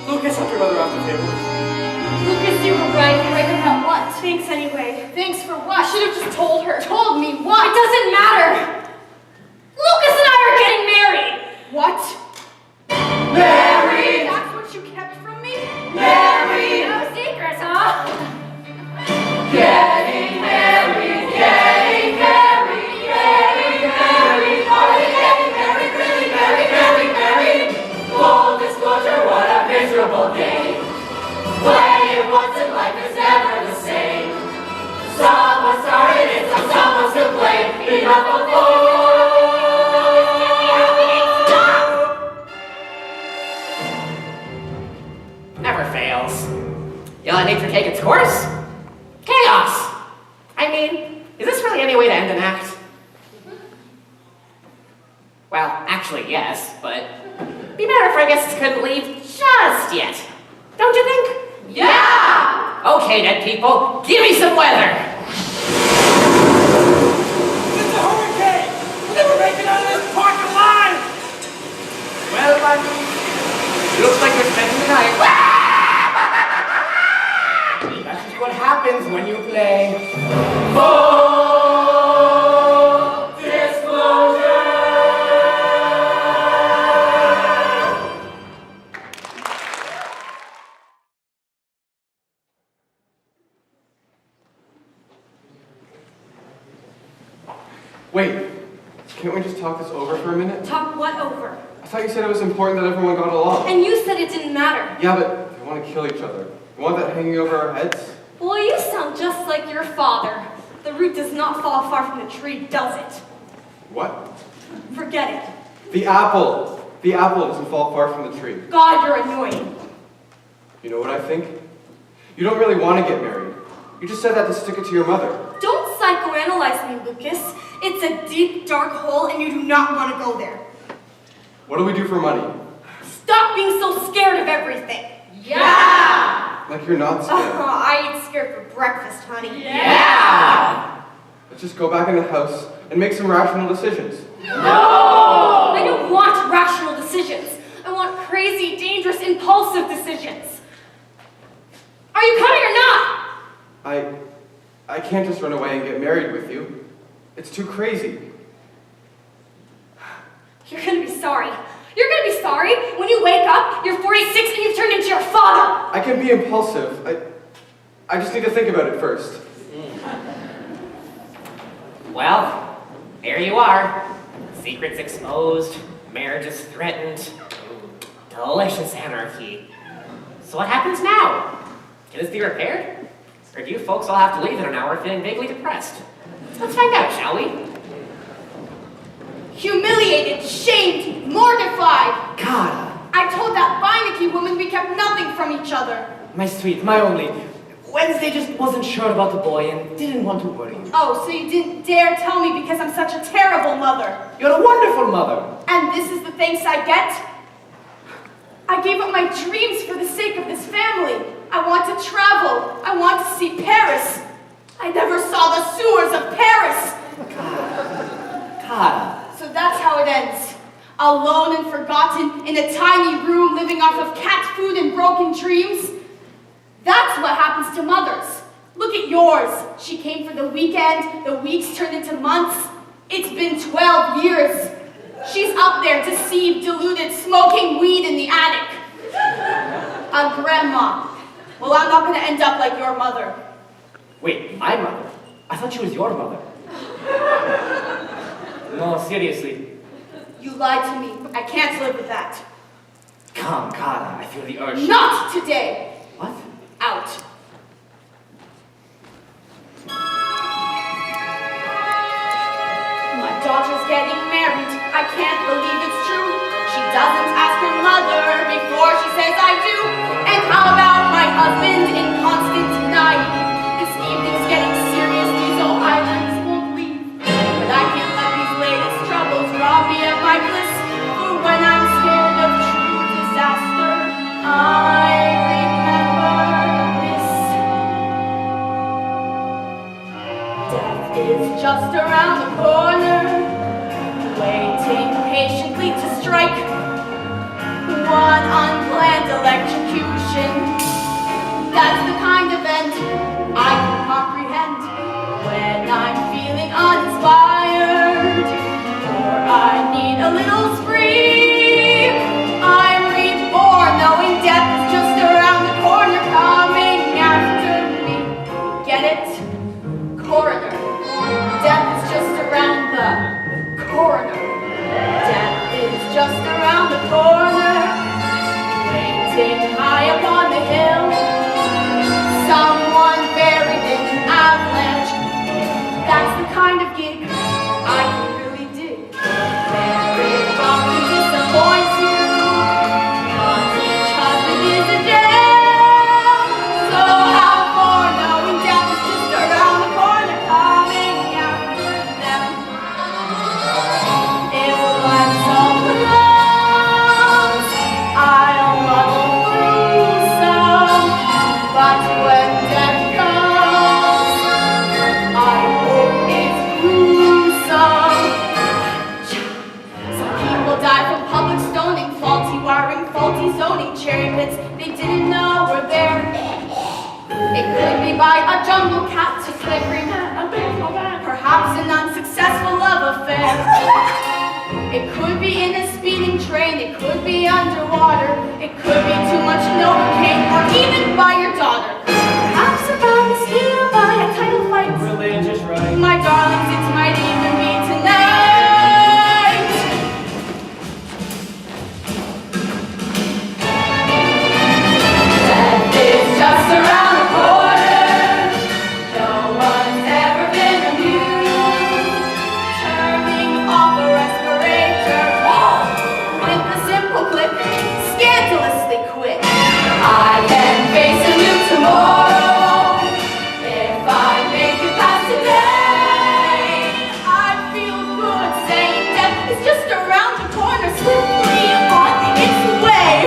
Lucas, help your mother off the table. Lucas, you were right. Right about what? Thanks anyway. Thanks for I what? should have just told her. Told me what? It doesn't matter. Lucas and I are getting married. What? Married. That's what you kept from me? Married. No secrets, huh? Getting married, getting married, getting married. Are we getting married, really married, married, married? Full disclosure, what a miserable game. Playing once in life is never the same. Someone started it, so someone's to blame. Enough of Never fails. You let nature take its course? Chaos! I mean, is this really any way to end an act? Well, actually, yes, but be better if our guests couldn't leave just yet. Don't you think? Yeah! Okay, dead people, give me some weather! It's a hurricane! We'll never make it out of this park alive! Well, buddy, looks like you're spending the night. That's just what happens when you play. Full disclosure. Wait, can't we just talk this over for a minute? Talk what over? I thought you said it was important that everyone got along. And you said it didn't matter. Yeah, but they want to kill each other. You want that hanging over our heads? Well, you sound just like your father. The root does not fall far from the tree, does it? What? Forget it. The apple! The apple doesn't fall far from the tree. God, you're annoying. You know what I think? You don't really want to get married. You just said that to stick it to your mother. Don't psychoanalyze me, Lucas. It's a deep, dark hole, and you do not want to go there. What do we do for money? Stop being so scared of everything. Yeah! Like you're not scared. I eat scared for breakfast, honey. Yeah! Let's just go back in the house and make some rational decisions. No! I don't want rational decisions. I want crazy, dangerous, impulsive decisions. Are you coming or not? I can't just run away and get married with you. It's too crazy. You're gonna be sorry. You're gonna be sorry when you wake up, you're 46 and you've turned into your father. I can be impulsive. I just need to think about it first. Well, there you are. Secrets exposed, marriages threatened. Delicious anarchy. So what happens now? Can this be repaired? Or do you folks all have to leave in an hour feeling vaguely depressed? Let's find out, shall we? Humiliated, shamed, mortified. God, I told that Beinecke woman we kept nothing from each other. my sweet, my only. Wednesday just wasn't sure about the boy and didn't want to worry you. Oh, so you didn't dare tell me because I'm such a terrible mother. You're a wonderful mother. And this is the thanks I get? I gave up my dreams for the sake of this family. I want to travel. I want to see Paris. I never saw the sewers of Paris. God. So that's how it ends. Alone and forgotten in a tiny room living off of cat food and broken dreams. That's what happens to mothers. Look at yours. She came for the weekend. The weeks turned into months. It's been 12 years. She's up there, deceived, deluded, smoking weed in the attic. A grandma. Well, I'm not going to end up like your mother. Wait, my mother? I thought she was your mother. No, seriously. You lied to me. I can't live with that. Come, Kara, I feel the urge. Not today. What? Out. My daughter's getting married. I can't is just around the corner, waiting patiently to strike one unplanned electrocution. That's the kind of end I can comprehend when I'm feeling uninspired, or I need a little spree. I'm reborn, knowing death is just around the corner, coming after me. Get it? Coroner. Death is just around the corner. Death is just around the corner, waiting high upon the hill. Someone buried in an avalanche. That's the kind of gig I can really dig. Very probably disappoints you, but each husband is a jail. So how far, knowing death is just around the corner, coming after them. If life's all close, I'll muddle through some. But when death comes, I hope it's gruesome. Some people die from public stoning, faulty wiring, faulty zoning, cherry pits they didn't know were there. It could be by a jungle cat to flickering, perhaps an unsuccessful love affair. It could be in a speeding train, it could be underwater, it could be too much Novocaine, or even by your daughter. Perhaps about this here by a title fight. Religious right. My darlings, it might even be tonight. Death is just around the corner. No one's ever been immune. Turning off a respirator with a simple click, scandalously quick. I can face a new tomorrow if I make it past today. I feel good saying death is just around the corner, swiftly on its way.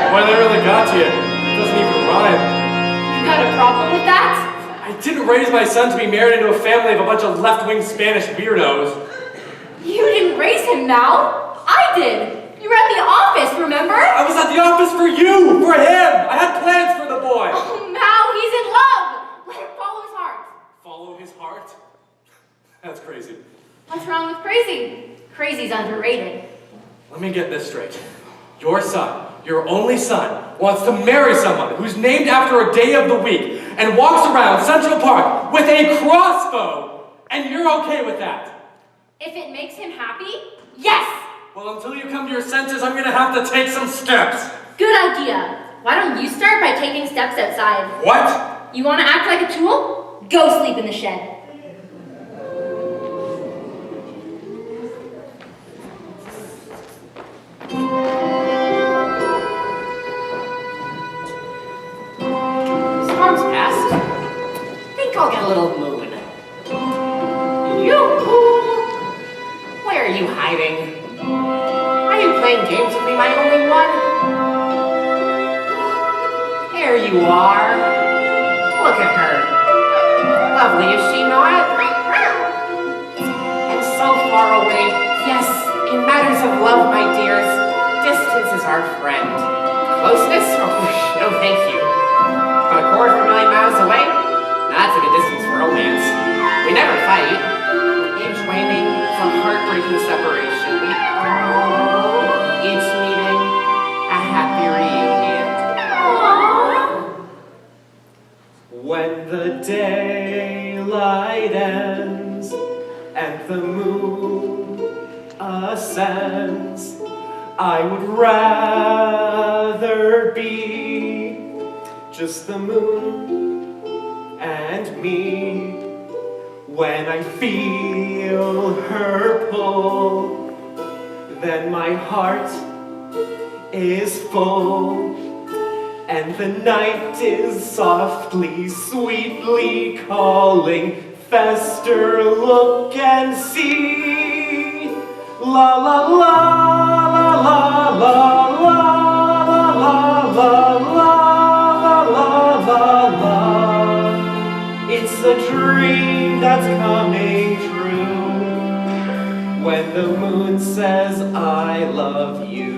Boy, that really got to you. It doesn't even rhyme. You got a problem with that? I didn't raise my son to be married into a family of a bunch of left-wing Spanish weirdos. You didn't raise him, Mal. I did. You were at the office, remember? I was at the office for you, for him. I had plans for the boy. Oh, Mal, he's in love. Let him follow his heart. Follow his heart? That's crazy. What's wrong with crazy? Crazy's underrated. Let me get this straight. Your son, your only son, wants to marry someone who's named after a day of the week and walks around Central Park with a crossbow, and you're okay with that? If it makes him happy, yes! Well, until you come to your senses, I'm gonna have to take some steps. Good idea. Why don't you start by taking steps outside? What? You want to act like a tool? Go sleep in the shed. Storm's past. Think I'll get a little moon. Yoo-hoo! Where are you hiding? Are you playing games with me, my only one? There you are. Look at her. lovely, is she not? And so far away, yes, in matters of love, my dears, distance is our friend. Closeness? Oh, no thank you. But a quarter of a million miles away? That's a good distance for romance. We never fight. Each waning from heartbreaking separation. Each meeting, a happy reunion. When the daylight ends and the moon ascends, I would rather be just the moon and me. When I feel her pull, then my heart is full, and the night is softly, sweetly calling. Fester, look and see. La la la la la la la la la la la la la. It's a dream that's coming true when the moon says I love you.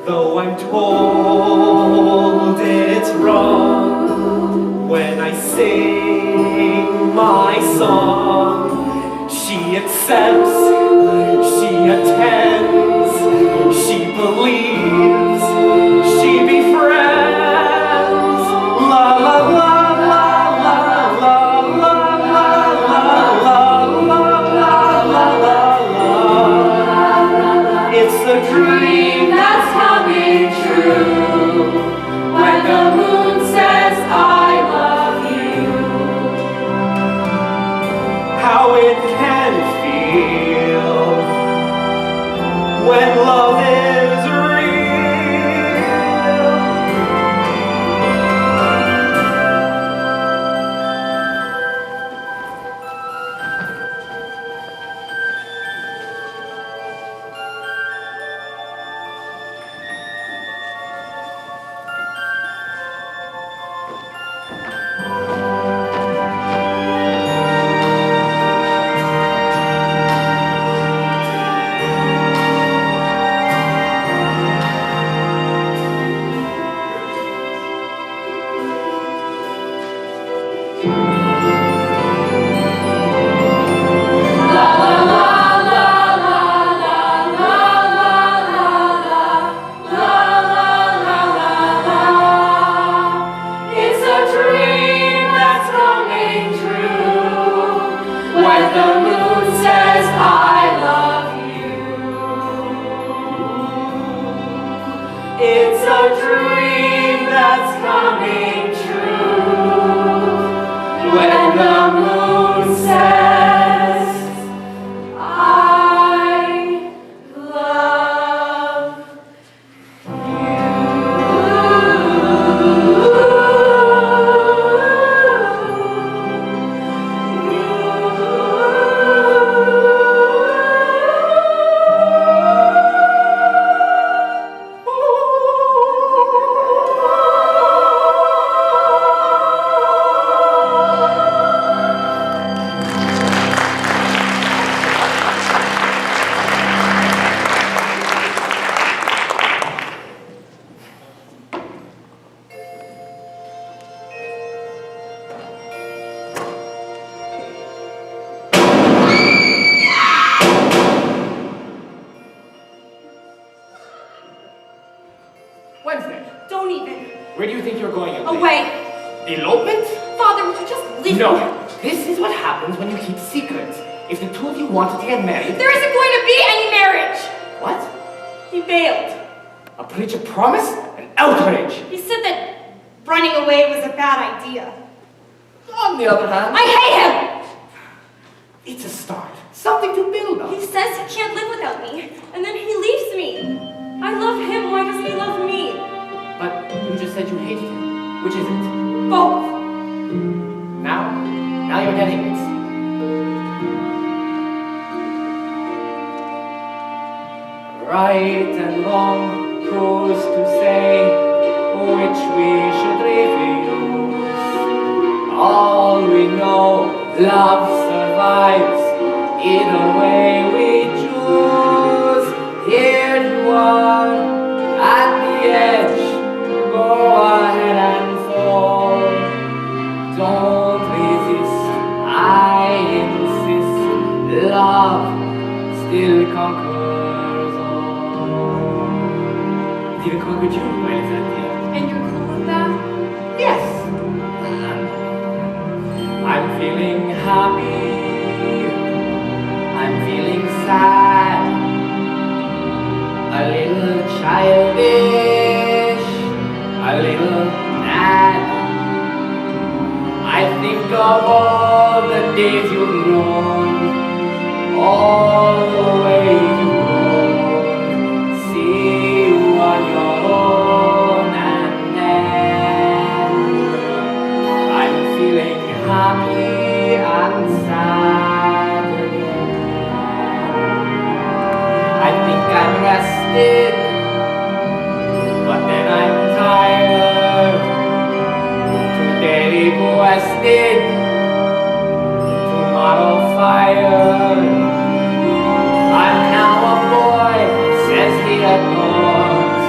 Though I'm told it's wrong when I sing my song, she accepts, she attends, she believes, she befriends. La la la la la la la la la la la la la. It's a dream that's coming true when the moon says I love you. How it can feel when love is Wednesday. Don't even. Where do you think you're going, Emily? Away. Elopement? Father, would you just leave me? No. This is what happens when you keep secrets. If the two of you wanted to get married... There isn't going to be any marriage. What? He bailed. A breach of promise? An outrage! He said that running away was a bad idea. On the other hand... I hate him! It's a start. Something to build on. He says he can't live without me, and then he leaves me. I love him, why doesn't he love me? But you just said you hated him. Which is it? Both. Now you're getting it. right and wrong, who's to say which we should refuse? All we know, love survives, either way we choose. Here you are, at the edge, go ahead and fall. Don't resist, I insist, love still conquers all. It even conquered you, my Cynthia. And you're cool with that? Yes. I'm feeling happy. I'm feeling sad. A little childish. A little mad. I think of all the days you've known. All the way you've grown. See you on your own, and then I'm feeling happy and sad again. I think I'm rested, but then I'm tired. Today requested, tomorrow fired. I'm now a boy, says the adults.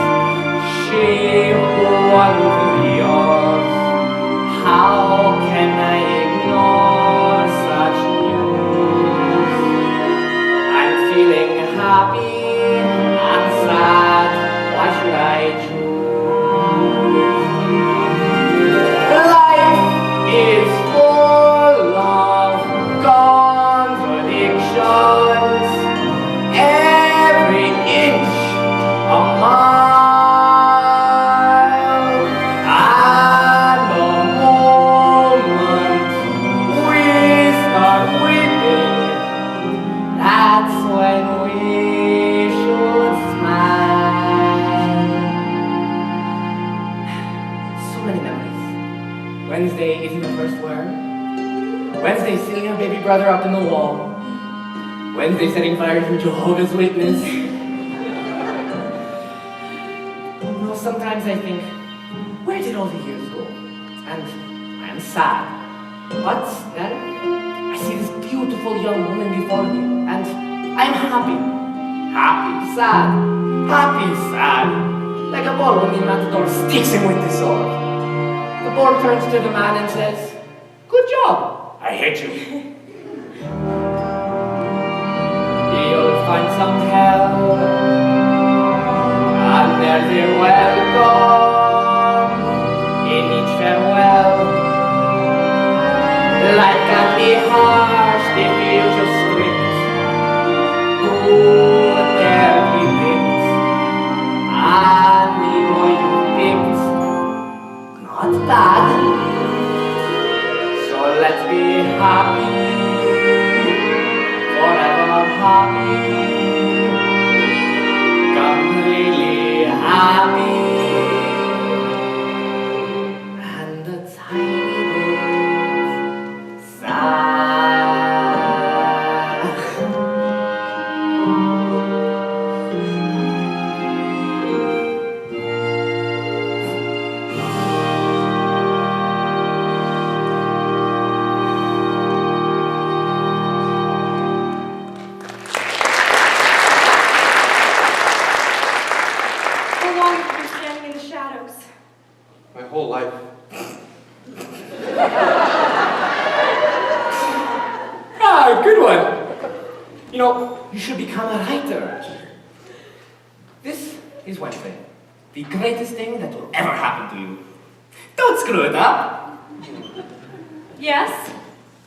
She won't be yours. How can I ignore such news? I'm feeling happy and sad. Why should I choose? Life is full of contradictions. Every inch a mile. And the moment we start weeping, that's when we should smile. So many memories. Wednesday eating the first word. Wednesday seeing her baby brother up in the wall. Wednesday setting fire to Jehovah's Witness. You know, sometimes I think, where did all the years go? And I am sad. But then I see this beautiful young woman before me, and I'm happy. Happy, sad. Happy, sad. Like a bull when the matador sticks him with the sword. The bull turns to the man and says, "Good job. I hate you." You'll find some hell, and there's your welcome in each farewell. Life can be harsh if you just strict. Who dare be picked? And the boy you picked, not bad. So let's be happy. Forever happy, completely happy, and the tiny bit sad. How long have you been standing in the shadows? My whole life. Ah, good one. You know, you should become a writer. This is Wednesday, the greatest thing that will ever happen to you. Don't screw it up. Yes?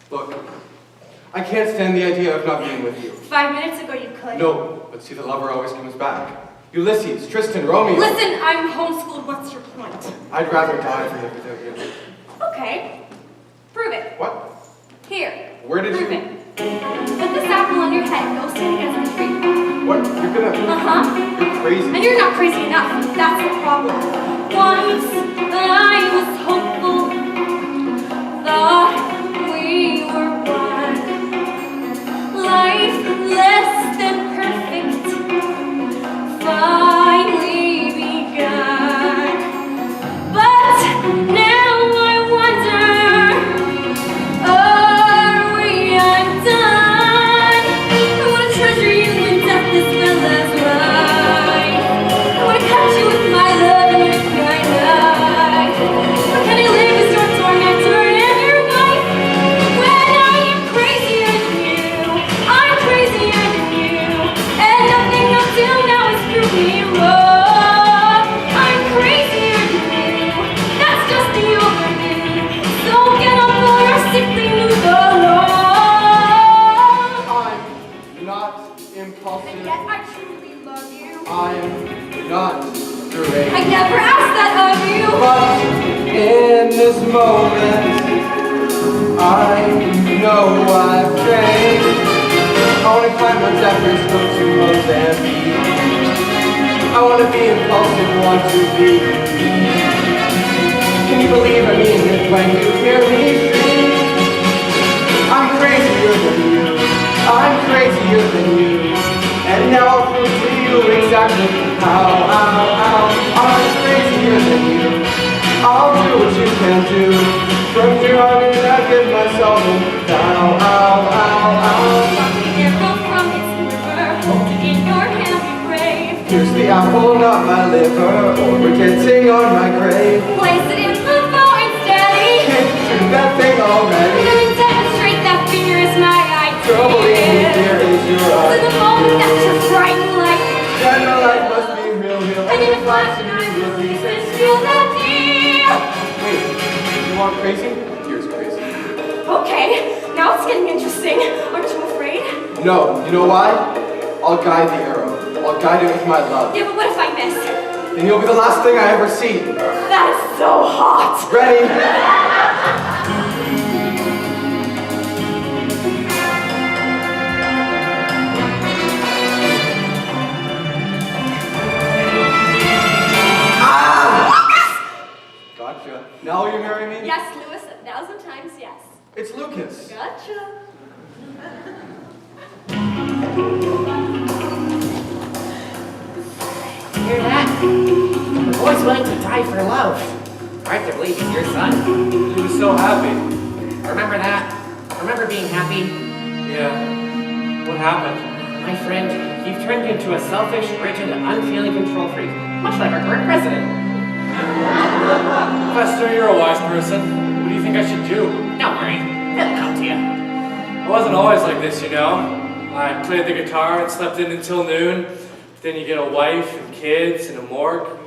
Look, I can't stand the idea of not being with you. 5 minutes ago you could. No, but see, the lover always comes back. Ulysses, Tristan, Romeo. Listen, I'm homeschooled. What's your point? I'd rather die than live without you. Okay. Prove it. What? Here. Where did Prove you... it. Put this apple on your head. Go stand against the tree. What? You're gonna... Uh-huh. You're crazy. And you're not crazy enough. That's the problem. Once I was hopeful, thought we were one. Life less than perfect, not impulsive. And yet I truly love you. I am not deranged. I never asked that of you. But in this moment, I know I've changed. I want to climb Mount Everest, go to Mozambique. I want to be impulsive, want to be. Can you believe I mean it when you hear me speak? I'm crazier than you. I'm crazier than you. And now I'll prove to you exactly how. I'm crazier than you. I'll do what you can do. From here on in, I give myself down. Pluck the arrow from its quiver, hold it in your hand, be brave. Here's the apple, not my liver, or forgetting on my grave. Place it in the bow and steady. Can't shoot that thing already. Then demonstrate that fear is my idea. Trouble in here is your So eye. the moment that you're frightened like Then my life must be real. and in a flash of night releases, feel that deal. Wait, you want crazy? Here's crazy. Okay, now it's getting interesting. Aren't you afraid? No, you know why? I'll guide the arrow. I'll guide it with my love. Yeah, but what if I miss? And you'll be the last thing I ever see. That is so hot. Ready? Gotcha. Now will you marry me? Yes, Louis, 1,000 times yes. It's Lucas. Gotcha. Hear that? The boy's willing to die for love. Hard to believe he's your son. He was so happy. Remember that? Remember being happy? Yeah. What happened? My friend, you've turned into a selfish, rigid, unfeeling control freak, much like our current president. Lester, you're a wise person. What do you think I should do? Don't worry, it'll come to you. I wasn't always like this, you know. I played the guitar and slept in until noon. Then you get a wife and kids and a morgue.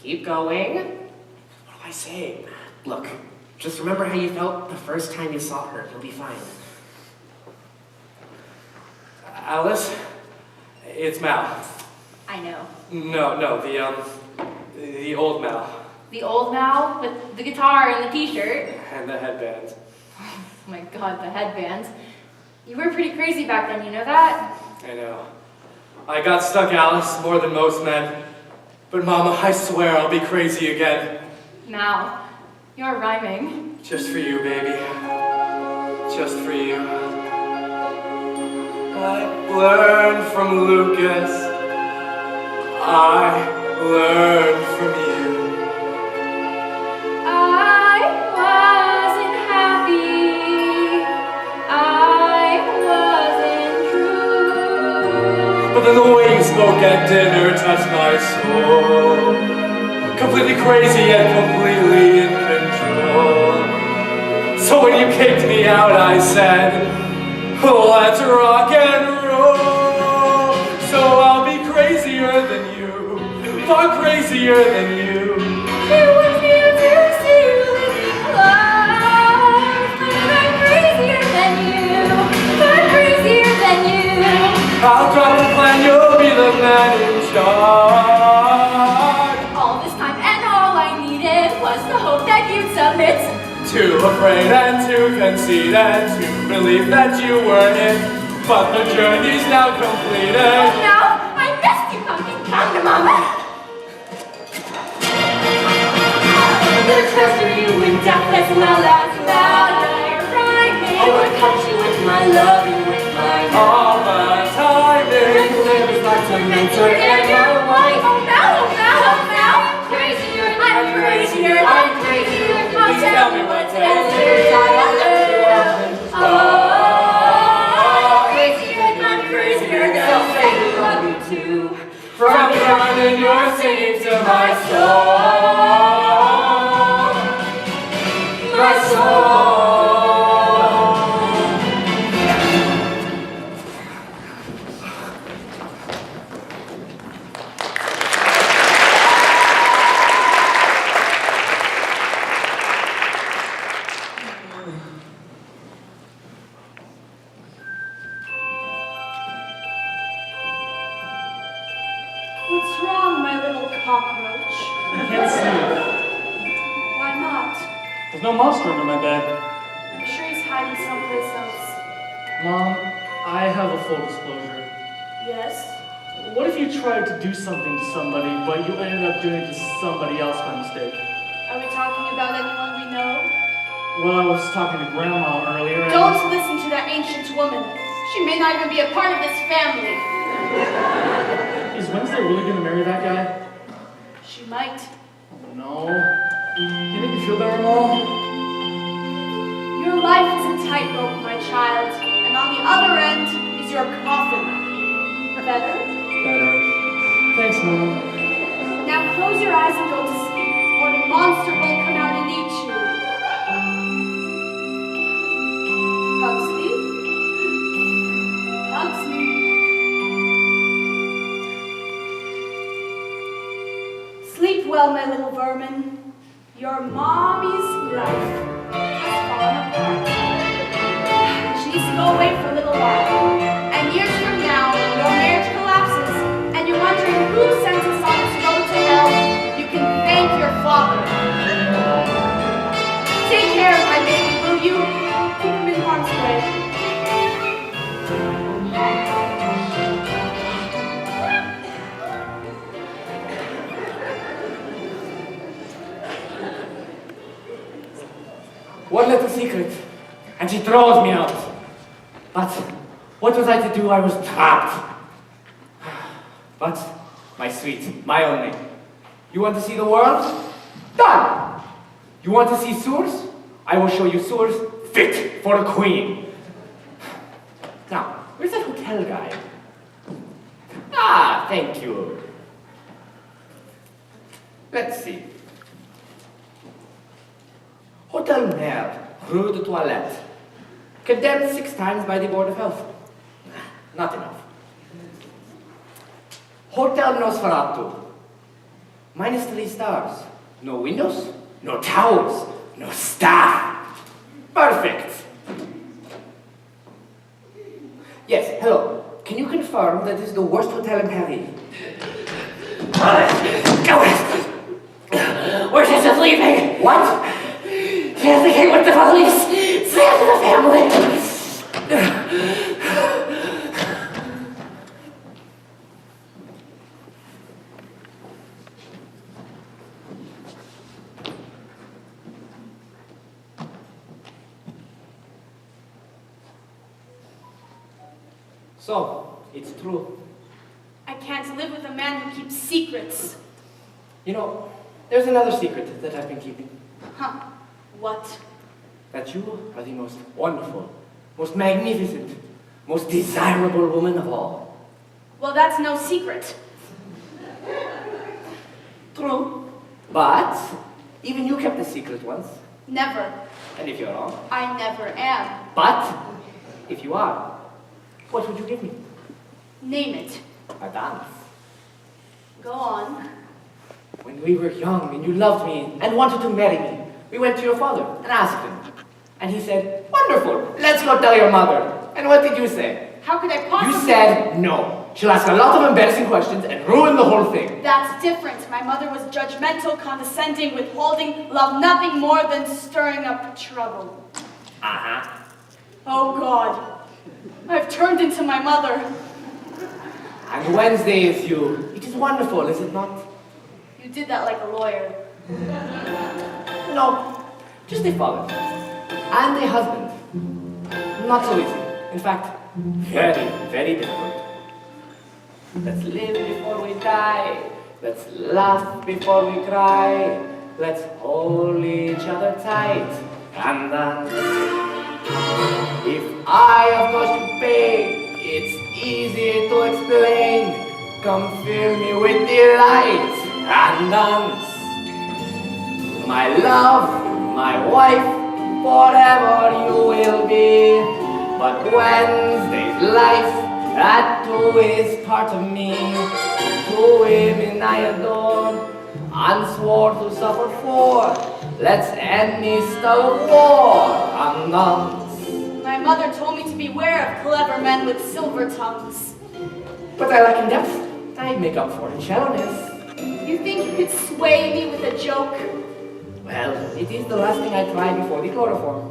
Keep going. What do I say? Look, just remember how you felt the first time you saw her. You'll be fine. Alice? It's Mal. I know. No, the old Mal. The old Mal with the guitar and the t-shirt. And the headband. Oh my god, the headband. You were pretty crazy back then, you know that? I know. I got stuck, Alice, more than most men. But Mama, I swear I'll be crazy again. Mal, you're rhyming. Just for you, baby. Just for you. I learned from Lucas. I learned from you. I wasn't happy. I wasn't true. But then the way you spoke at dinner touched my soul. Completely crazy yet completely in control. So when you kicked me out, I said, let's rock and roll. So I'll be crazier than you, far crazier than you. It was new to see you in love, but I'm crazier than you. I'm crazier than you. I'll drop the plan, you'll be the man in charge. All this time and all I needed was the hope that you'd submit. Too afraid and too conceited to believe that you were it. But the journey's now completed. And now I missed you, pumpkin. Come to mama. I'm gonna treasure you in death as my last vow. You're rhyming. I wanna touch you with my love and with my All the timing. live is like a mentor and your wife. Oh now, I'm crazier. I'm crazier. I'm crazier. Please tell me what to do. Oh, crazier. I'm crazier. They'll say you love me too. From here on in, you're singing to my soul. My soul. wrong, my little cockroach? I can't sleep. Why not? There's no monster under my bed. I'm sure he's hiding someplace else. Mom, I have a full disclosure. Yes? What if you tried to do something to somebody, but you ended up doing it to somebody else by mistake? Are we talking about anyone we know? Well, I was talking to Grandma earlier and... Don't listen to that ancient woman. She may not even be a part of this family. Is Wednesday really gonna marry that guy? She might. Oh no. Can you make me feel better, Mom? Your life is a tightrope, my child, and on the other end is your coffin. Better? Better. Thanks, Mom. Now close your eyes and go to sleep, or the monster will come out and eat you. Huxley? Huxley? Sleep well, my little vermin. Your mommy's life has fallen apart. She needs to go away for a little while. And years from now, your marriage collapses, and you're wondering who sent us on this road to hell, you can thank your father. Take care of my baby, will you? Keep him in harm's way. One little secret, and she throws me out. But what was I to do? I was trapped. But, my sweet, my only, you want to see the world? Done! You want to see sewers? I will show you sewers fit for a queen. Now, where's that hotel guy? Ah, thank you. Let's see. Hotel Mer, Rue de Toilette. Condemned 6 times by the Board of Health. Not enough. Hotel Nosferatu. -3 stars. No windows, no towels, no staff. Perfect. Yes, hello. Can you confirm that this is the worst hotel in Paris? Go it! We're just leaving! What? They came with the police! Say it to the family! So, it's true. I can't live with a man who keeps secrets. You know, there's another secret that I've been keeping. Huh. What? That you are the most wonderful, most magnificent, most desirable woman of all. Well, that's no secret. True. But even you kept a secret once. Never. And if you're wrong. I never am. But if you are, what would you give me? Name it. A dance. Go on. When we were young and you loved me and wanted to marry me, we went to your father and asked him. And he said, wonderful, let's go tell your mother. And what did you say? How could I possibly... You said no. She'll ask a lot of embarrassing questions and ruin the whole thing. That's different. My mother was judgmental, condescending, withholding, loved nothing more than stirring up trouble. Uh-huh. Oh, God. I've turned into my mother. And Wednesday is you. It is wonderful, is it not? You did that like a lawyer. No, just a father. And a husband. Not so easy. In fact, very, very difficult. Let's live before we die. Let's laugh before we cry. Let's hold each other tight. And then, if I have caused you pain, it's easy to explain. Come fill me with delight and dance. My love, my wife, forever you will be. But Wednesday's life, that too is part of me. 2 women I adore, and swore to suffer for. Let's end this style of war and dance. My mother told me to beware of clever men with silver tongues. But I like in depth. I'd make up for it, shallowness. You think you could sway me with a joke? Well, it is the last thing I try before the chloroform.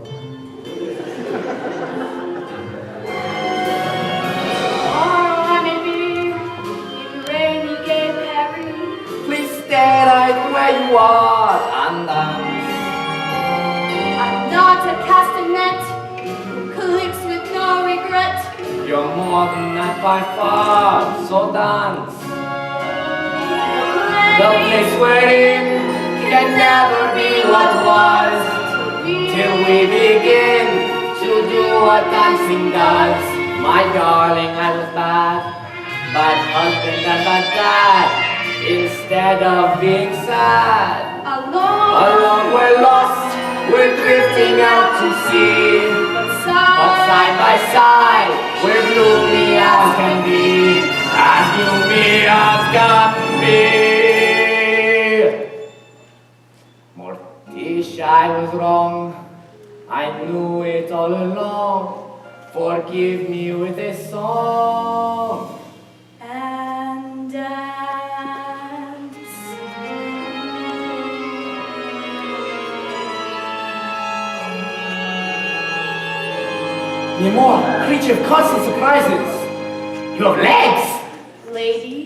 Please stay right where you are and dance. I'm not a castanet who clicks with no regret. You're more than that by far, so dance. The place we're in can never be what was, till we begin to do what dancing does. My darling, I was bad husband and bad dad. Instead of being sad, alone we're lost, we're drifting out to sea. But side by side, we're gloomy as can be, as gloomy as can be. Morticia, I was wrong, I knew it all along. Forgive me with a song. And More creature of constant surprises. You have legs! ladies,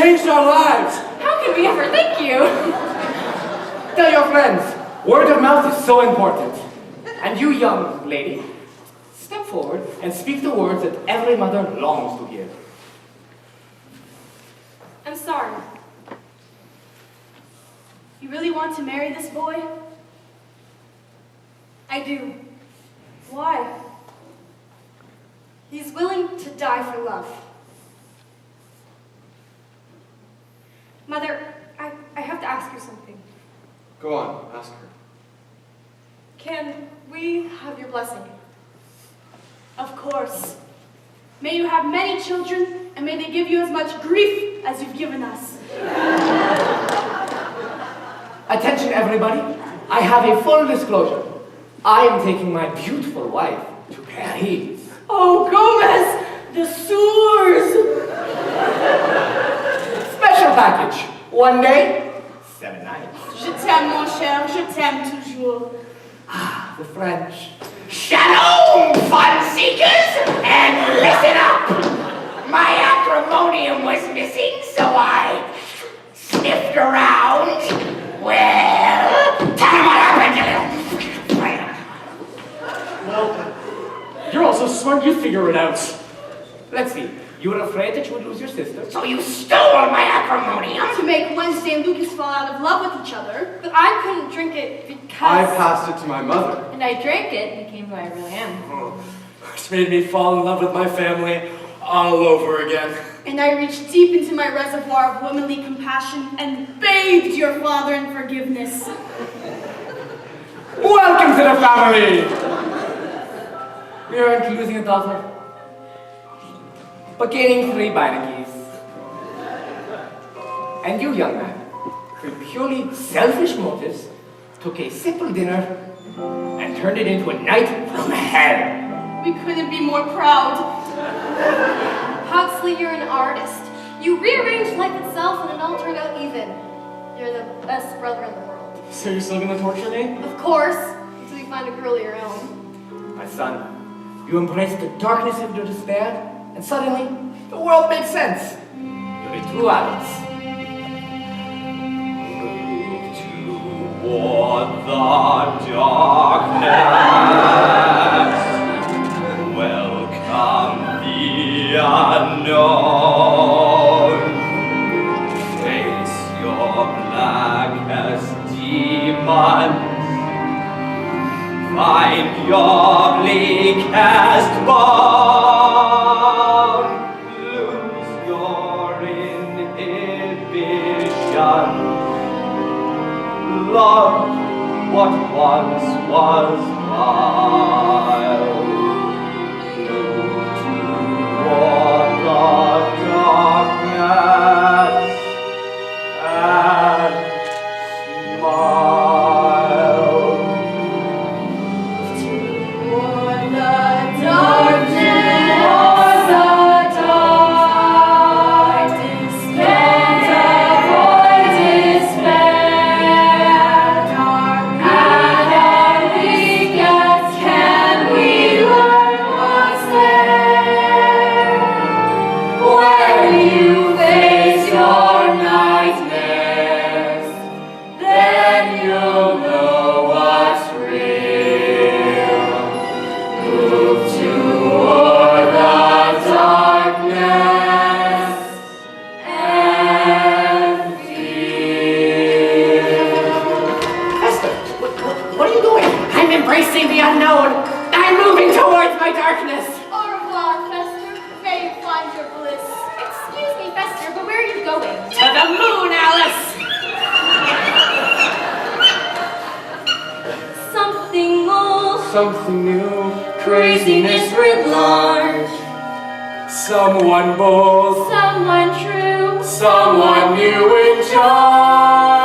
changed our lives. How could we ever thank you? Tell your friends, word of mouth is so important. And you, young lady, step forward and speak the words that every mother longs to hear. I'm sorry. You really want to marry this boy? I do. Why? He's willing to die for love. Mother, I have to ask you something. Go on, ask her. Can we have your blessing? Of course. May you have many children, and may they give you as much grief as you've given us. Attention, everybody. I have a full disclosure. I am taking my beautiful wife to Paris. Oh, Gomez! The sewers! Special package. 1 day, 7 nights. Je t'aime, mon cher. Je t'aime toujours. Ah, the French. Shalom, fun seekers, and listen up. My acrimonium was missing, so I sniffed around. Well, tell me what happened, you little... Well, you're also smart. You figure it out. Let's see. You were afraid that you would lose your sister, so you stole my acrimonium. To make Wednesday and Lucas fall out of love with each other. But I couldn't drink it because... I passed it to my mother. And I drank it and became who I really am. Oh, Just made me fall in love with my family all over again. And I reached deep into my reservoir of womanly compassion and bathed your father in forgiveness. Welcome to the family! We are introducing a daughter, but gaining 3 binakies. And you, young man, through purely selfish motives, took a simple dinner and turned it into a night from hell. We couldn't be more proud. Huxley, you're an artist. You rearranged life itself and it all turned out even. You're the best brother in the world. So you're still gonna torture me? Of course, until you find a girl of your own. My son, you embraced the darkness of your despair, and suddenly, the world makes sense. You're a true Addams. Toward the darkness, welcome the unknown. Face your blackest demons, find your bleakest bone, lose your inhibition. Love what once was vile. Move toward the darkness and smile. Toward the darkness, can't avoid despair. At our weakest, can we learn what's there? When you face your nightmares, then you'll know what's real. Move toward the darkness and feel. Esther, what are you doing? I'm embracing the unknown. I'm moving towards my darkness. Au revoir, Fester. May you find your bliss. Excuse me, Fester, but where are you going? To the moon, Alice! Something old, Something new, craziness writ large. someone bold, Someone true, someone new in charge.